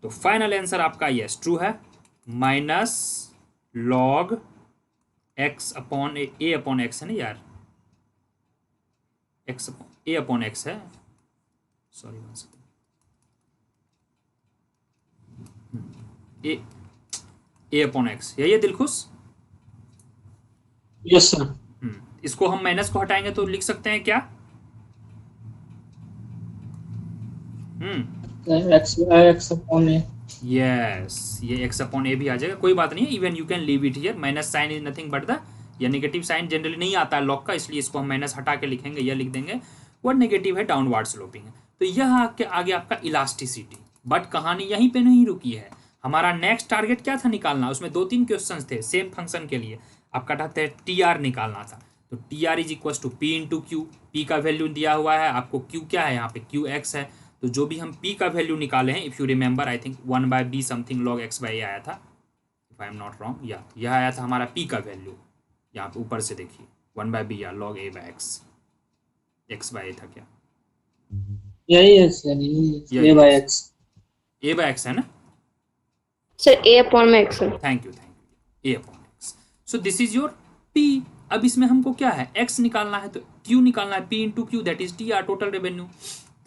तो फाइनल आंसर आपका यस ट्रू है, माइनस लॉग एक्स अपॉन ए अपॉन एक्स है ना यार, एक्स ए अपॉन एक्स है, सॉरी वन सेकेंड, ए अपॉन एक्स, यही है दिलखुश। यस सर, इसको हम माइनस को हटाएंगे तो लिख सकते हैं क्या, एक्स अपॉन ए, यस, ये एक्स अपॉन ए भी आ जाएगा, कोई बात नहीं है, even you can leave it here, minus sign is nothing but the, या नेगेटिव साइन जनरली नहीं आता है लॉग का, इसलिए इसको हम माइनस हटा के लिखेंगे, यह लिख देंगे, वर्ड नेगेटिव है, डाउनवर्ड स्लोपिंग है। तो यह आगे आपका इलास्टिसिटी, बट कहानी यहीं पे नहीं रुकी है, हमारा नेक्स्ट टारगेट क्या था निकालना, उसमें 2-3 क्वेश्चन थे सेम फंक्शन के लिए, आपका था टी आर निकालना था, तो T R is equal to P into Q, पी का वैल्यू दिया हुआ है आपको, क्यू क्या है यहाँ पे, क्यू एक्स है, तो जो भी हम p का वैल्यू निकाले हैं, if you remember I think 1/b something log x by आया था, if I am not wrong, या यह आया था हमारा p का वैल्यू, यहाँ पे ऊपर से देखिए 1/b या log a by x by था क्या, यही है sir, A by x, a by x है ना, सर a अपॉन x sir, thank you a अपॉन x, so this is your p। अब इसमें हमको क्या है, x निकालना है, तो q निकालना है, p into Q, that is TR total revenue,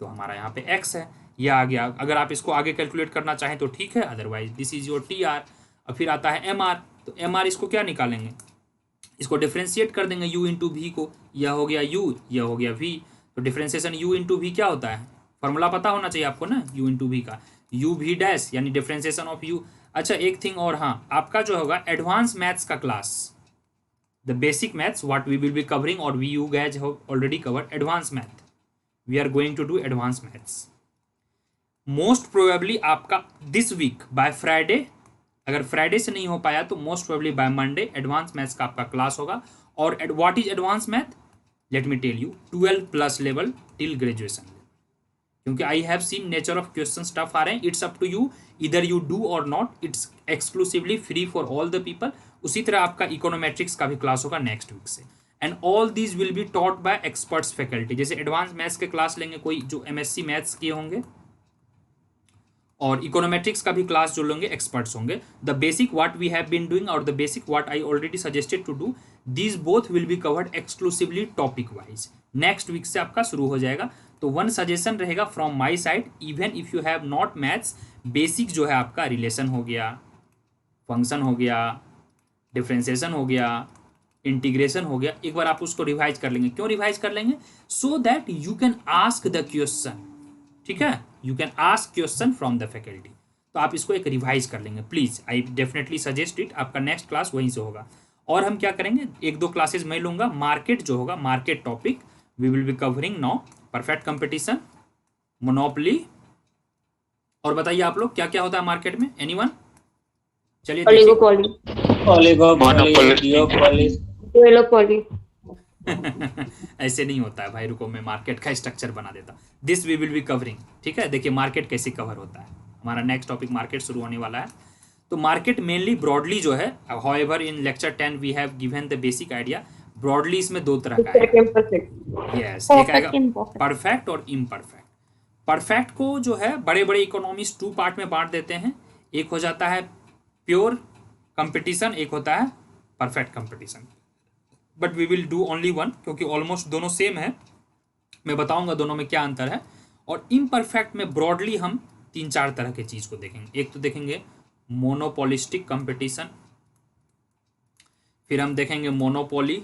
तो हमारा यहाँ पे x है, यह आ गया, अगर आप इसको आगे कैलकुलेट करना चाहें तो ठीक है, otherwise this is your TR। और फिर आता है MR, तो MR इसको क्या निकालेंगे, इसको डिफ्रेंशिएट कर देंगे u इंटू वी को, यह हो गया u, यह हो गया v, तो डिफ्रेंशिएशन u इंटू वी क्या होता है, फॉर्मूला पता होना चाहिए आपको ना, u इंटू वी का, u v डैश यानी डिफ्रेंशिएशन ऑफ u। अच्छा एक थिंग और, हाँ आपका जो होगा एडवांस मैथ्स का class, the basic maths what we will be covering, और we you guys have already covered advance math, we are going to do advance maths, most probably आपका दिस वीक बाय फ्राइडे, अगर Friday से नहीं हो पाया तो most probably by Monday advance maths का आपका क्लास होगा। और what is advance math, let me tell you, 12+ level till graduation, क्योंकि I have seen nature of question tough आ रहे हैं, it's up to you, either you do और not, it's exclusively free for all the people. उसी तरह आपका econometrics का भी क्लास होगा नेक्स्ट वीक से, and all these will be taught by experts faculty, जैसे एडवांस मैथ्स के क्लास लेंगे कोई जो MSc मैथ्स किए होंगे, और इकोनोमेट्रिक्स का भी क्लास जो लेंगे एक्सपर्ट्स होंगे। The basic what we have been doing और the basic what I already suggested to do, these both will be covered exclusively topic wise, next week से आपका शुरू हो जाएगा। तो वन सजेशन रहेगा from my side, even if you have not maths, basic जो है आपका रिलेशन हो गया, फंक्शन हो गया, डिफ्रेंसिएशन हो गया, इंटीग्रेशन हो गया, एक बार आप उसको रिवाइज कर लेंगे। क्यों रिवाइज कर लेंगे, so that you can ask the question, ठीक है, you can ask question from the faculty, तो आप इसको एक रिवाइज कर लेंगे please, I definitely suggest it, आपका नेक्स्ट क्लास वहीं से होगा। और हम क्या करेंगे, 1-2 क्लासेज मैं लूंगा, मार्केट जो होगा, market topic we will be covering now, perfect competition, monopoly, और बताइए आप लोग क्या क्या होता है मार्केट में, एनीवन, चलिए ओलिगोपोली, ओलिगोपोली, ऐसे नहीं होता है भाई, रुको मैं मार्केट का स्ट्रक्चर बना देता, this we will be covering, ठीक है। देखिए मार्केट कैसे कवर होता है, हमारा नेक्स्ट टॉपिक मार्केट शुरू होने वाला है। तो मार्केट मेनली ब्रॉडली जो है, however in lecture 10 we have given the basic idea, broadly इसमें 2 तरह का है, यस, एक आएगा परफेक्ट और इम्परफेक्ट। परफेक्ट को जो है बड़े बड़े इकोनॉमिस्ट 2 पार्ट में बांट देते हैं, एक हो जाता है प्योर कंपटीशन, एक होता है perfect competition, but we will do only one, क्योंकि ऑलमोस्ट दोनों सेम है, मैं बताऊंगा दोनों में क्या अंतर है। और इम्परफेक्ट में ब्रॉडली हम 3-4 तरह के चीज़ को देखेंगे, एक तो देखेंगे मोनोपोलिस्टिक कंपटीशन, फिर हम देखेंगे मोनोपोली,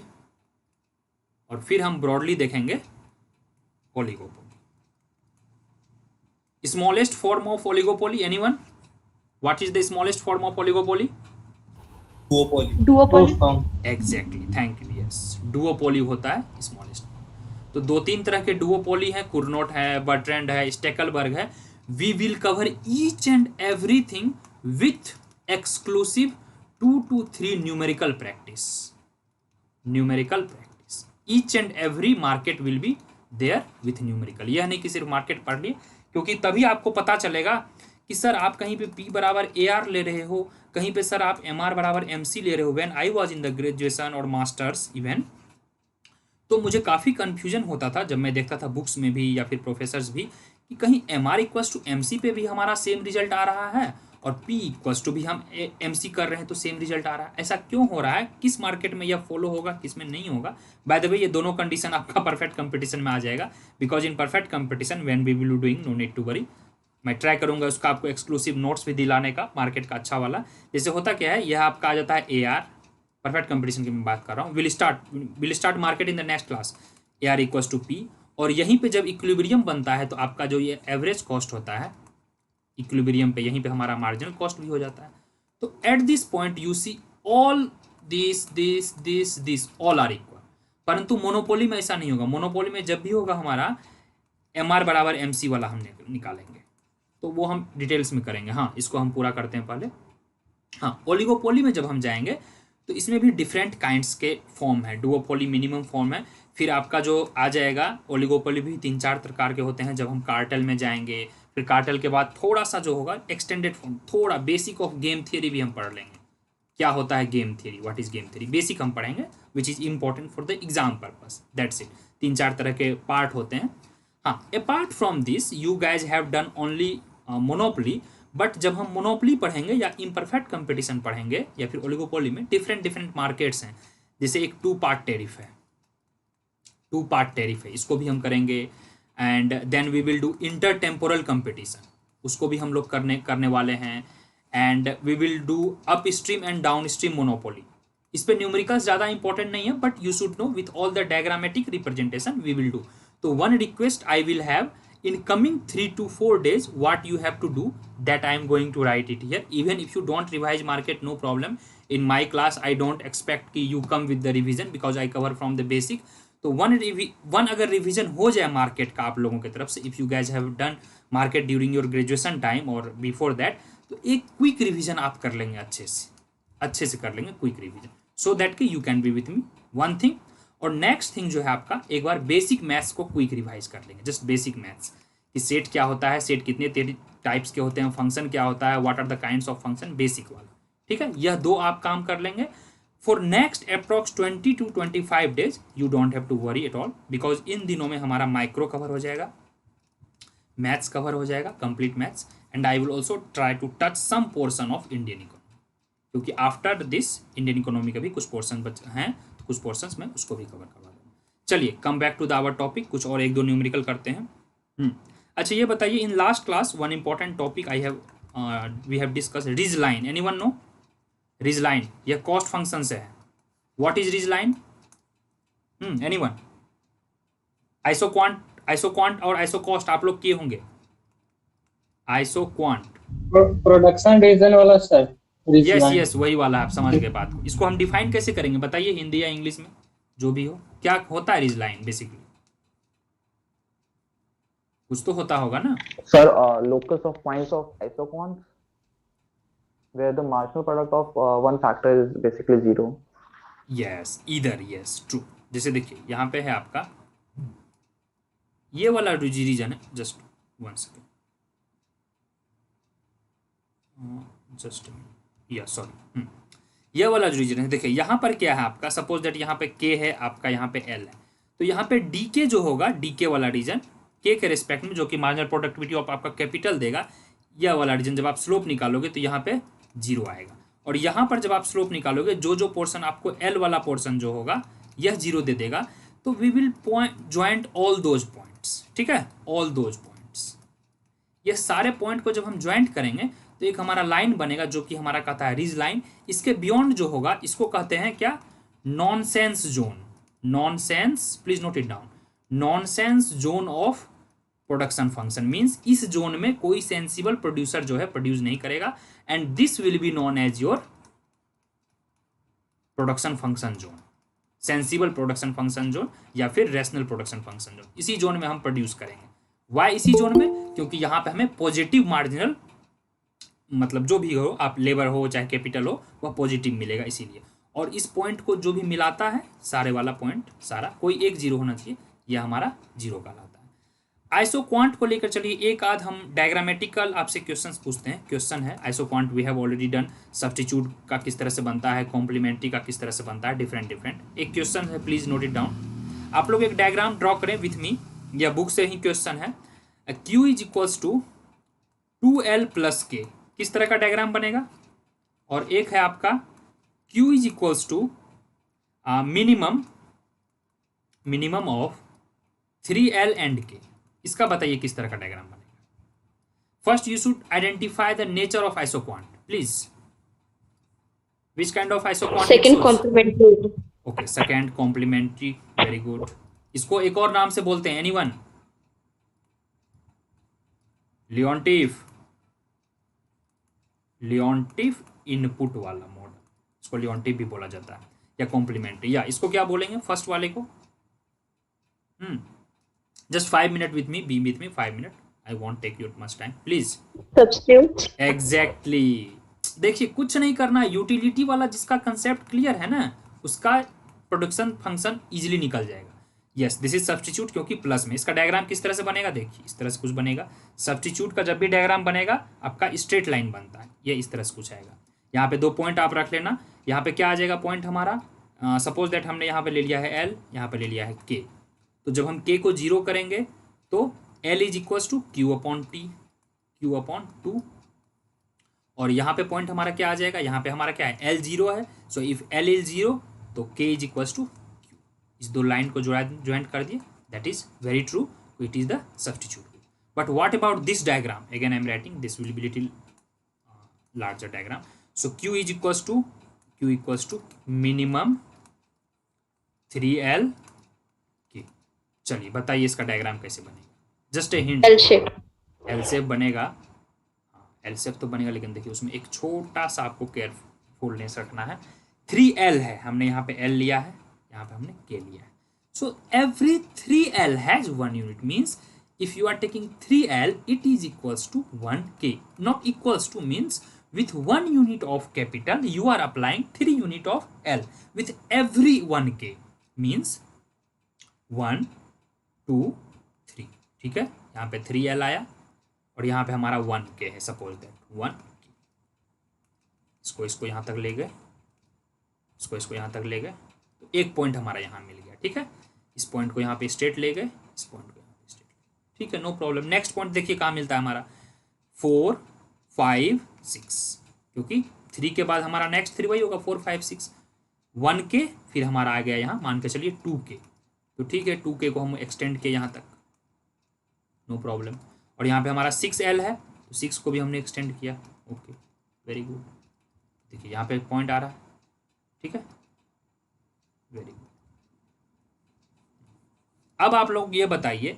और फिर हम ब्रॉडली देखेंगे oligopoly, smallest form of oligopoly, anyone? What is the smallest form of oligopoly? Duopoly. Exactly, thank you, yes, duopoly होता है स्मॉलेस्ट। तो 2-3 तरह के डुओपोली है, कुर्नोट है, बर्ट्रैंड है, स्टेकलबर्ग है। We will cover each and everything with exclusive 2 to 3 numerical practice. Each and every market will be there with numerical. यह नहीं कि सिर्फ मार्केट पढ़ लिए, क्योंकि तभी आपको पता चलेगा कि सर आप कहीं पे P बराबर AR ले रहे हो, कहीं पे सर आप MR बराबर MC ले रहे हो। When I was in the graduation और मास्टर्स इवन, तो मुझे काफ़ी कन्फ्यूजन होता था जब मैं देखता था बुक्स में भी या फिर प्रोफेसर्स भी कि कहीं MR इक्वल्स टू MC पे भी हमारा सेम रिजल्ट आ रहा है और P इक्वल्स टू भी हम MC कर रहे हैं तो सेम रिजल्ट आ रहा है। ऐसा क्यों हो रहा है? किस मार्केट में यह फॉलो होगा, किस में नहीं होगा? बाय द वे ये दोनों कंडीशन आपका परफेक्ट कंपटीशन में आ जाएगा, because in perfect competition when we will doing, no need to worry. मैं ट्राई करूंगा उसका आपको एक्सक्लूसिव नोट्स भी दिलाने का, मार्केट का अच्छा वाला। जैसे होता क्या है, यह आपका आ जाता है AR, परफेक्ट कंपटीशन की मैं बात कर रहा हूँ। Will start market in the next class, AR equals to P। और यहीं पे जब इक्विलिब्रियम बनता है तो आपका जो ये एवरेज कॉस्ट होता है इक्विलिब्रियम पे, यहीं पे हमारा मार्जिनल कॉस्ट भी हो जाता है। तो at this point you see all this all are equal. परंतु मोनोपोली में ऐसा नहीं होगा। मोनोपोली में जब भी होगा हमारा MR बराबर MC वाला हम निकालेंगे, तो वो हम डिटेल्स में करेंगे। हाँ, इसको हम पूरा करते हैं पहले। हाँ, ओलिगोपोली में जब हम जाएंगे तो इसमें भी डिफरेंट काइंड्स के फॉर्म है। डुओपोली मिनिमम फॉर्म है, फिर आपका जो आ जाएगा ओलिगोपोली भी 3-4 प्रकार के होते हैं। जब हम कार्टेल में जाएंगे, फिर कार्टेल के बाद थोड़ा सा जो होगा एक्सटेंडेड फॉर्म, थोड़ा बेसिक ऑफ गेम थियरी भी हम पढ़ लेंगे। क्या होता है game theory, what is game theory, basic हम पढ़ेंगे, which is important for the exam purpose. That's it. 3-4 तरह के पार्ट होते हैं। हाँ, apart from this you guys have done only monopoly. But जब हम मोनोपोली पढ़ेंगे या इम्परफेक्ट कंपटीशन पढ़ेंगे या फिर ओलिगोपोली में डिफरेंट मार्केट्स हैं। जैसे एक 2 पार्ट टेरिफ है, इसको भी हम करेंगे। And then we will do intertemporal competition, उसको भी हम लोग करने वाले हैं। And we will do upstream and downstream monopoly. इस पर न्यूमेरिकल्स ज़्यादा इंपॉर्टेंट नहीं है, but you should know with all the diagrammatic representation we will do. तो one request I will have, in coming 3 to 4 days, what you have to do, that I am going to write it here. Even if you don't revise market, no problem. In my class I don't expect कि you come with the revision because I cover from the basic. तो one अगर revision हो जाए market का आप लोगों की तरफ से, if you guys have done market during your graduation time or before that, तो एक क्विक रिविजन आप कर लेंगे, अच्छे से कर लेंगे क्विक रिविजन, so that कि you can be with me. One thing, और नेक्स्ट थिंग जो है आपका, एक बार बेसिक मैथ्स को क्विक रिवाइज कर लेंगे। जस्ट बेसिक मैथ्स कि सेट क्या होता है, सेट कितने टाइप्स के होते हैं, फंक्शन क्या होता है, what are the kinds of function, basic वाला। ठीक है, यह 2 आप काम कर लेंगे for next approx 20 to 25 days. You don't have to worry at all, because इन दिनों में हमारा माइक्रो कवर हो जाएगा, मैथ्स कवर हो जाएगा, complete maths. And I will also try to touch some portion of Indian economy, क्योंकि after this Indian economy का भी कुछ पोर्सन हैं, कुछ पोर्शंस में उसको भी कवर करवा देंगे। चलिए, come back to the our topic, कुछ और 1-2 न्यूमेरिकल करते हैं। अच्छा, ये बताइए, in last class one important topic we have discuss, ridge line. Anyone know ridge line? यह कॉस्ट फंक्शन से है। What is ridge line? Anyone? Isoquant और आइसोकॉस्ट आप लोग किए होंगे। आइसोक्वांट प्रोडक्शन रीजन वाला सर। यस, वही वाला, आप समझ गए बात को। इसको हम डिफाइन कैसे करेंगे बताइए, हिंदी या इंग्लिश में, जो भी हो। क्या होता है रिज लाइन? बेसिकली कुछ तो होता होगा ना sir, locus of points of isoquants where the marginal product of one factor is basically 0. Yes, true. जैसे देखिए यहाँ पे है आपका ये वाला रीजन है, जस्ट 1 सेकेंड, जस्ट सॉरी, यह वाला जो रीजन है, देखिए यहाँ पर क्या है आपका, सपोज दैट यहाँ पे k है आपका, यहाँ पे l है, तो यहाँ पे dk जो होगा, dk वाला रीजन k के रिस्पेक्ट में, जो कि मार्जिनल प्रोडक्टिविटी ऑफ आपका कैपिटल देगा, यह वाला रीजन जब आप स्लोप निकालोगे तो यहाँ पे 0 आएगा। और यहाँ पर जब आप स्लोप निकालोगे, जो पोर्सन आपको l वाला पोर्सन जो होगा यह 0 दे देगा। तो we will joint all those points, ठीक है, ऑल दोज पॉइंट्स, ये सारे पॉइंट को जब हम ज्वाइंट करेंगे तो एक हमारा लाइन बनेगा, जो कि हमारा कहता है रिज लाइन। इसके बियॉन्ड जो होगा, इसको कहते हैं क्या, nonsense zone. Nonsense, please note it down, nonsense zone of production function means इस जोन में कोई सेंसिबल प्रोड्यूसर जो है प्रोड्यूस नहीं करेगा, and this will be known as your production function zone, sensible production function zone या फिर rational production function zone. इसी जोन में हम प्रोड्यूस करेंगे। वाई इसी जोन में? क्योंकि यहाँ पे हमें पॉजिटिव मार्जिनल, मतलब जो भी हो, आप लेबर हो चाहे कैपिटल हो, वह पॉजिटिव मिलेगा इसीलिए। और इस पॉइंट को जो भी मिलाता है, सारे वाला पॉइंट सारा, कोई एक जीरो होना चाहिए, यह हमारा जीरो कहलाता है। आइसो क्वांट को लेकर चलिए एक आध हम डायग्रामेटिकल आपसे क्वेश्चंस पूछते हैं। क्वेश्चन है isoquant we have already done, substitute का किस तरह से बनता है, कॉम्प्लीमेंट्री का किस तरह से बनता है, डिफरेंट। एक क्वेश्चन है, प्लीज नोट इट डाउन। आप लोग एक डायग्राम ड्रॉ करें विथ मी, यह बुक से ही क्वेश्चन है। Q is equals to 2L plus K, किस तरह का डायग्राम बनेगा? और एक है आपका Q is equals to minimum of 3L and K, इसका बताइए किस तरह का डायग्राम बनेगा। First you should identify the nature of isoquant, please. Which kind of isoquant? Second complementary. Okay, second complementary, very good. इसको एक और नाम से बोलते हैं, एनीवन? लियोन्टिफ इनपुट वाला मॉडल, इसको लियोन्टिफ भी बोला जाता है, या कॉम्प्लीमेंट्री, या इसको क्या बोलेंगे फर्स्ट वाले को? Just 5 minute with me, be with me 5 minute, I won't take your much time please. Substitute. Exactly, देखिए कुछ नहीं करना, यूटिलिटी वाला जिसका कंसेप्ट क्लियर है ना, उसका प्रोडक्शन फंक्शन इजीली निकल जाएगा। यस, दिस इज सब्स्टिट्यूट, क्योंकि प्लस में इसका डायग्राम किस तरह से बनेगा, देखिए इस तरह से कुछ बनेगा। सब्स्टिट्यूट का जब भी डायग्राम बनेगा आपका स्ट्रेट लाइन बनता है, ये इस तरह से कुछ आएगा। यहाँ पे 2 पॉइंट आप रख लेना, यहाँ पे क्या आ जाएगा पॉइंट हमारा, सपोज दैट हमने यहाँ पे ले लिया है L, यहाँ पे ले लिया है K, तो जब हम K को 0 करेंगे तो L is equals to Q upon T, Q upon 2, और यहाँ पे पॉइंट हमारा क्या आ जाएगा, यहाँ पे हमारा क्या है, L 0 है, सो इफ L इज 0 तो K इज इक्वल्स टू, इस 2 लाइन को ज्वाइंट कर दिए, that is very true, it is the substitute. But what about this diagram, again I am writing, this will be little larger diagram. So Q is equals to minimum 3L K। चलिए बताइए इसका diagram कैसे बनेगा, just a hint. L shape. L shape बनेगा, L shape तो बनेगा, लेकिन देखिए उसमें एक छोटा सा आपको केयरफुलनेस रखना है। 3L है, हमने यहाँ पे L लिया है, यहाँ पे हमने K लिया है, so every 3L has 1 unit, means if you are taking 3L it is equals to 1K, not equals to means with 1 unit of capital you are applying 3 unit of L with every 1K, means 1 2 3, ठीक है। यहाँ पे 3L आया और यहाँ पे हमारा 1K है, सपोज दैट 1K, इसको यहाँ तक ले गए, इसको यहाँ तक ले गए, तो एक पॉइंट हमारा यहाँ मिल गया, ठीक है। इस पॉइंट को यहाँ पे स्ट्रेट ले गए, इस पॉइंट को यहाँ पे स्ट्रेट, ठीक है, नो प्रॉब्लम। नेक्स्ट पॉइंट देखिए कहाँ मिलता है हमारा, 4 5 6, क्योंकि 3 के बाद हमारा नेक्स्ट 3 वही होगा 4 5 6, 1K, फिर हमारा आ गया यहाँ मान के चलिए 2K, तो ठीक है 2K को हम एक्सटेंड किए यहाँ तक, नो प्रॉब्लम। और यहाँ पे हमारा 6L है, तो 6 को भी हमने एक्सटेंड किया, ओके वेरी गुड। देखिए यहाँ पे पॉइंट आ रहा है, ठीक है, वेरी गुड। अब आप लोग ये बताइए,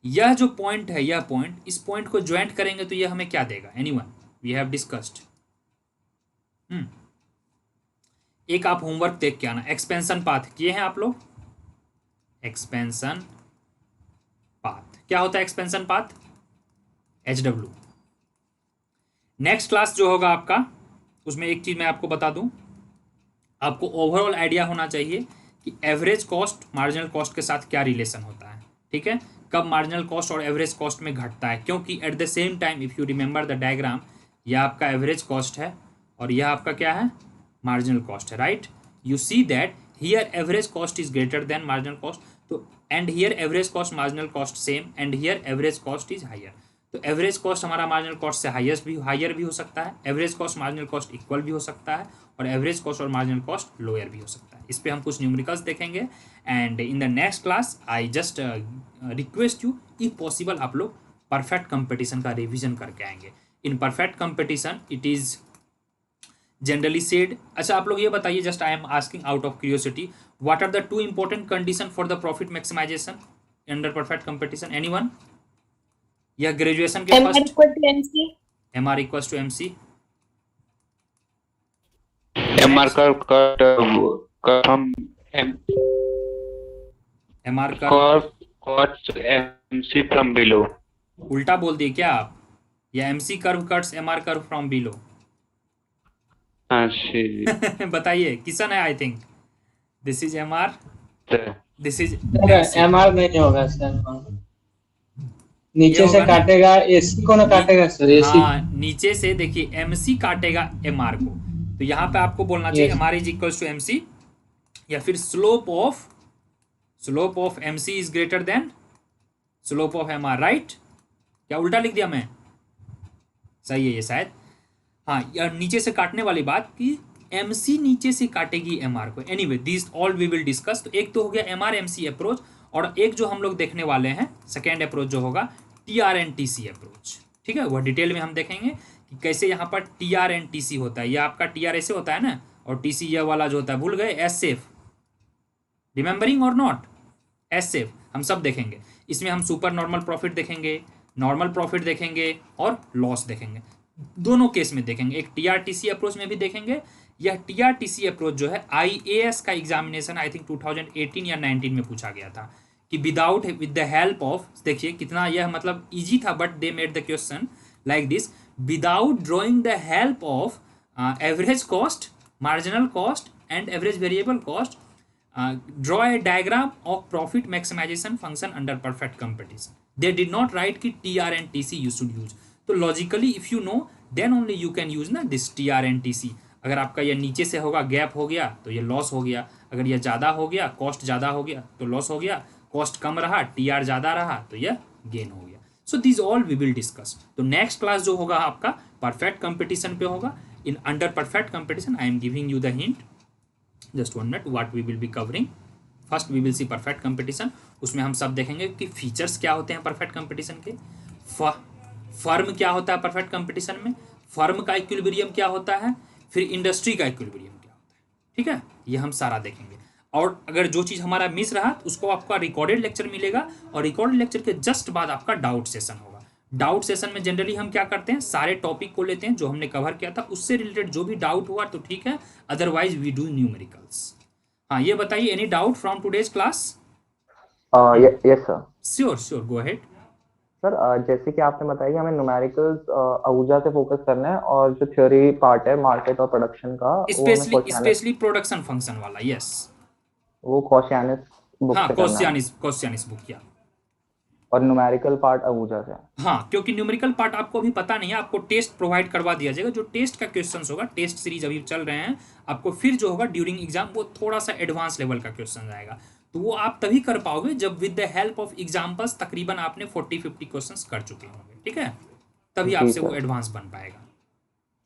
यह जो पॉइंट है, यह पॉइंट, इस पॉइंट को ज्वाइंट करेंगे तो यह हमें क्या देगा, एनीवन? We have discussed. एक आप होमवर्क देख के आना, एक्सपेंशन पाथ किए हैं आप लोग? एक्सपेंशन पाथ क्या होता है? Expansion path HW। Next class जो होगा आपका, उसमें एक चीज मैं आपको बता दूं, आपको ओवरऑल आइडिया होना चाहिए कि एवरेज कॉस्ट मार्जिनल कॉस्ट के साथ क्या रिलेशन होता है, ठीक है, कब मार्जिनल कॉस्ट और एवरेज कॉस्ट में घटता है, क्योंकि at the same time if you remember the diagram, यह आपका एवरेज कॉस्ट है और यह आपका क्या है, मार्जिनल कॉस्ट है, right. You see that here average cost is greater than marginal cost, तो and here average cost marginal cost same, and here average cost is higher. तो एवरेज कॉस्ट हमारा मार्जिनल कॉस्ट से higher भी हो सकता है, average cost marginal cost equal भी हो सकता है, और एवरेज कॉस्ट और मार्जिनल कॉस्ट लोअर भी हो सकता है। इस पे हम कुछ न्यूमेरिकल्स देखेंगे, and in the next class I just request you, if possible आप लोग परफेक्ट कंपटीशन का रिविजन करके आएंगे। In perfect competition it is generally said, अच्छा आप लोग ये बताइए, just I am asking out of curiosity, what are the 2 important condition for the profit maximization under perfect competition, anyone? यह ग्रेजुएशन के MR first equal to MC. MR equals to MC। MR curve cut from MR curve cuts MC from below. उल्टा बोल दिए क्या आप, या MC curve cuts MR curve from below? हाँ जी। बताइए, किशन है I think. This is MR, this is MR नहीं होगा सर, नीचे ये से होगा ना? काटेगा AC को ना काटेगा सर, AC। हाँ, नीचे से देखिए MC काटेगा MR को, तो यहाँ पे आपको बोलना चाहिए Yes. MR is equals to MC, या फिर slope of MC is greater than slope of MR, right? क्या उल्टा लिख दिया मैं? सही है ये शायद। हाँ, या नीचे से काटने वाली बात कि MC नीचे से काटेगी MR को। Anyway this all we will discuss. तो एक तो हो गया MR MC अप्रोच, और एक जो हम लोग देखने वाले हैं सेकेंड अप्रोच जो होगा TR&TC अप्रोच। ठीक है, वह डिटेल में हम देखेंगे कि कैसे यहाँ पर TR&TC होता है। ये आपका TR ऐसे होता है ना, और TC ये वाला जो होता है, भूल गए? एस सेफ, रिमेंबरिंग और नॉट? एस सेफ हम सब देखेंगे। इसमें हम सुपर नॉर्मल प्रॉफिट देखेंगे, नॉर्मल प्रॉफिट देखेंगे और लॉस देखेंगे, दोनों केस में देखेंगे। एक TR/TC अप्रोच में भी देखेंगे। यह TR/TC अप्रोच जो है IAS का एग्जामिनेशन आई थिंक 2018 या 19 में पूछा गया था कि without with the help of, देखिए कितना यह मतलब इजी था, but they made the question like this, without drawing the help of average cost, marginal cost and average variable cost, draw a diagram of profit maximization function under perfect competition. They did not write कि TR&TC you should use. तो logically if you know then only you can use ना this TR&TC. अगर आपका ये नीचे से होगा, gap हो गया तो ये लॉस हो गया, अगर ये ज़्यादा हो गया, कॉस्ट ज़्यादा हो गया तो लॉस हो गया, कॉस्ट कम रहा, TR ज़्यादा रहा तो यह गेन हो गया। So this all we will discuss. तो नेक्स्ट क्लास जो होगा आपका परफेक्ट कंपटीशन पे होगा। In under perfect competition I am giving you the hint, just 1 minute, what we will be covering. First we will see perfect competition, उसमें हम सब देखेंगे कि फीचर्स क्या होते हैं परफेक्ट कंपटीशन के, फर्म क्या होता है परफेक्ट कंपटीशन में, फर्म का इक्विलिब्रियम क्या होता है, फिर इंडस्ट्री का इक्विलिब्रियम क्या होता है। ठीक है, ये हम सारा देखेंगे। और अगर जो चीज़ हमारा मिस रहा तो उसको आपका रिकॉर्डेड लेक्चर मिलेगा, और रिकॉर्डेड लेक्चर के जस्ट बाद आपका डाउट सेशन होगा। डाउट सेशन में जनरली हम क्या करते हैं, सारे टॉपिक को लेते हैं जो हमने कवर किया था, उससे रिलेटेड जो भी डाउट हुआ तो ठीक है, अदरवाइज वी डू न्यूमेरिकल्स। हाँ, ये बताइए, any doubt from today's class? Yes sir. Sure, go ahead sir जैसे कि आपने बताया कि हमें न्यूमेरिकल्स आहूजा से फोकस करना है, और जो थ्योरी पार्ट है मार्केट और प्रोडक्शन का, स्पेशली प्रोडक्शन फंक्शन वाला, यस, वो कॉशियानिस बुक हाँ, से करना है, कॉशियानिस बुक किया, और न्यूमेरिकल पार्ट आहूजा से। हाँ, क्योंकि न्यूमेरिकल पार्ट आपको अभी पता नहीं है, आपको टेस्ट प्रोवाइड करवा दिया जाएगा। जो टेस्ट का क्वेश्चंस होगा, टेस्ट सीरीज अभी चल रहे हैं, आपको फिर जो होगा ड्यूरिंग एग्जाम वो थोड़ा सा एडवांस लेवल का क्वेश्चन आएगा, तो वो आप तभी कर पाओगे जब with the help of examples तकरीबन आपने 40-50 क्वेश्चंस कर चुके होंगे। ठीक है, तभी आपसे वो एडवांस बन पाएगा।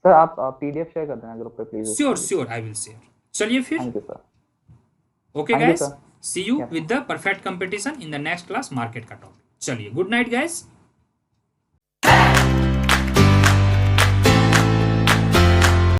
सर आप PDF शेयर कर देना ग्रुप पे please. Sure, I will share. चलिए फिर, thank you sir. Okay guys, see you with the perfect competition in the next class, market का टॉपिक। चलिए, गुड नाइट गाइस।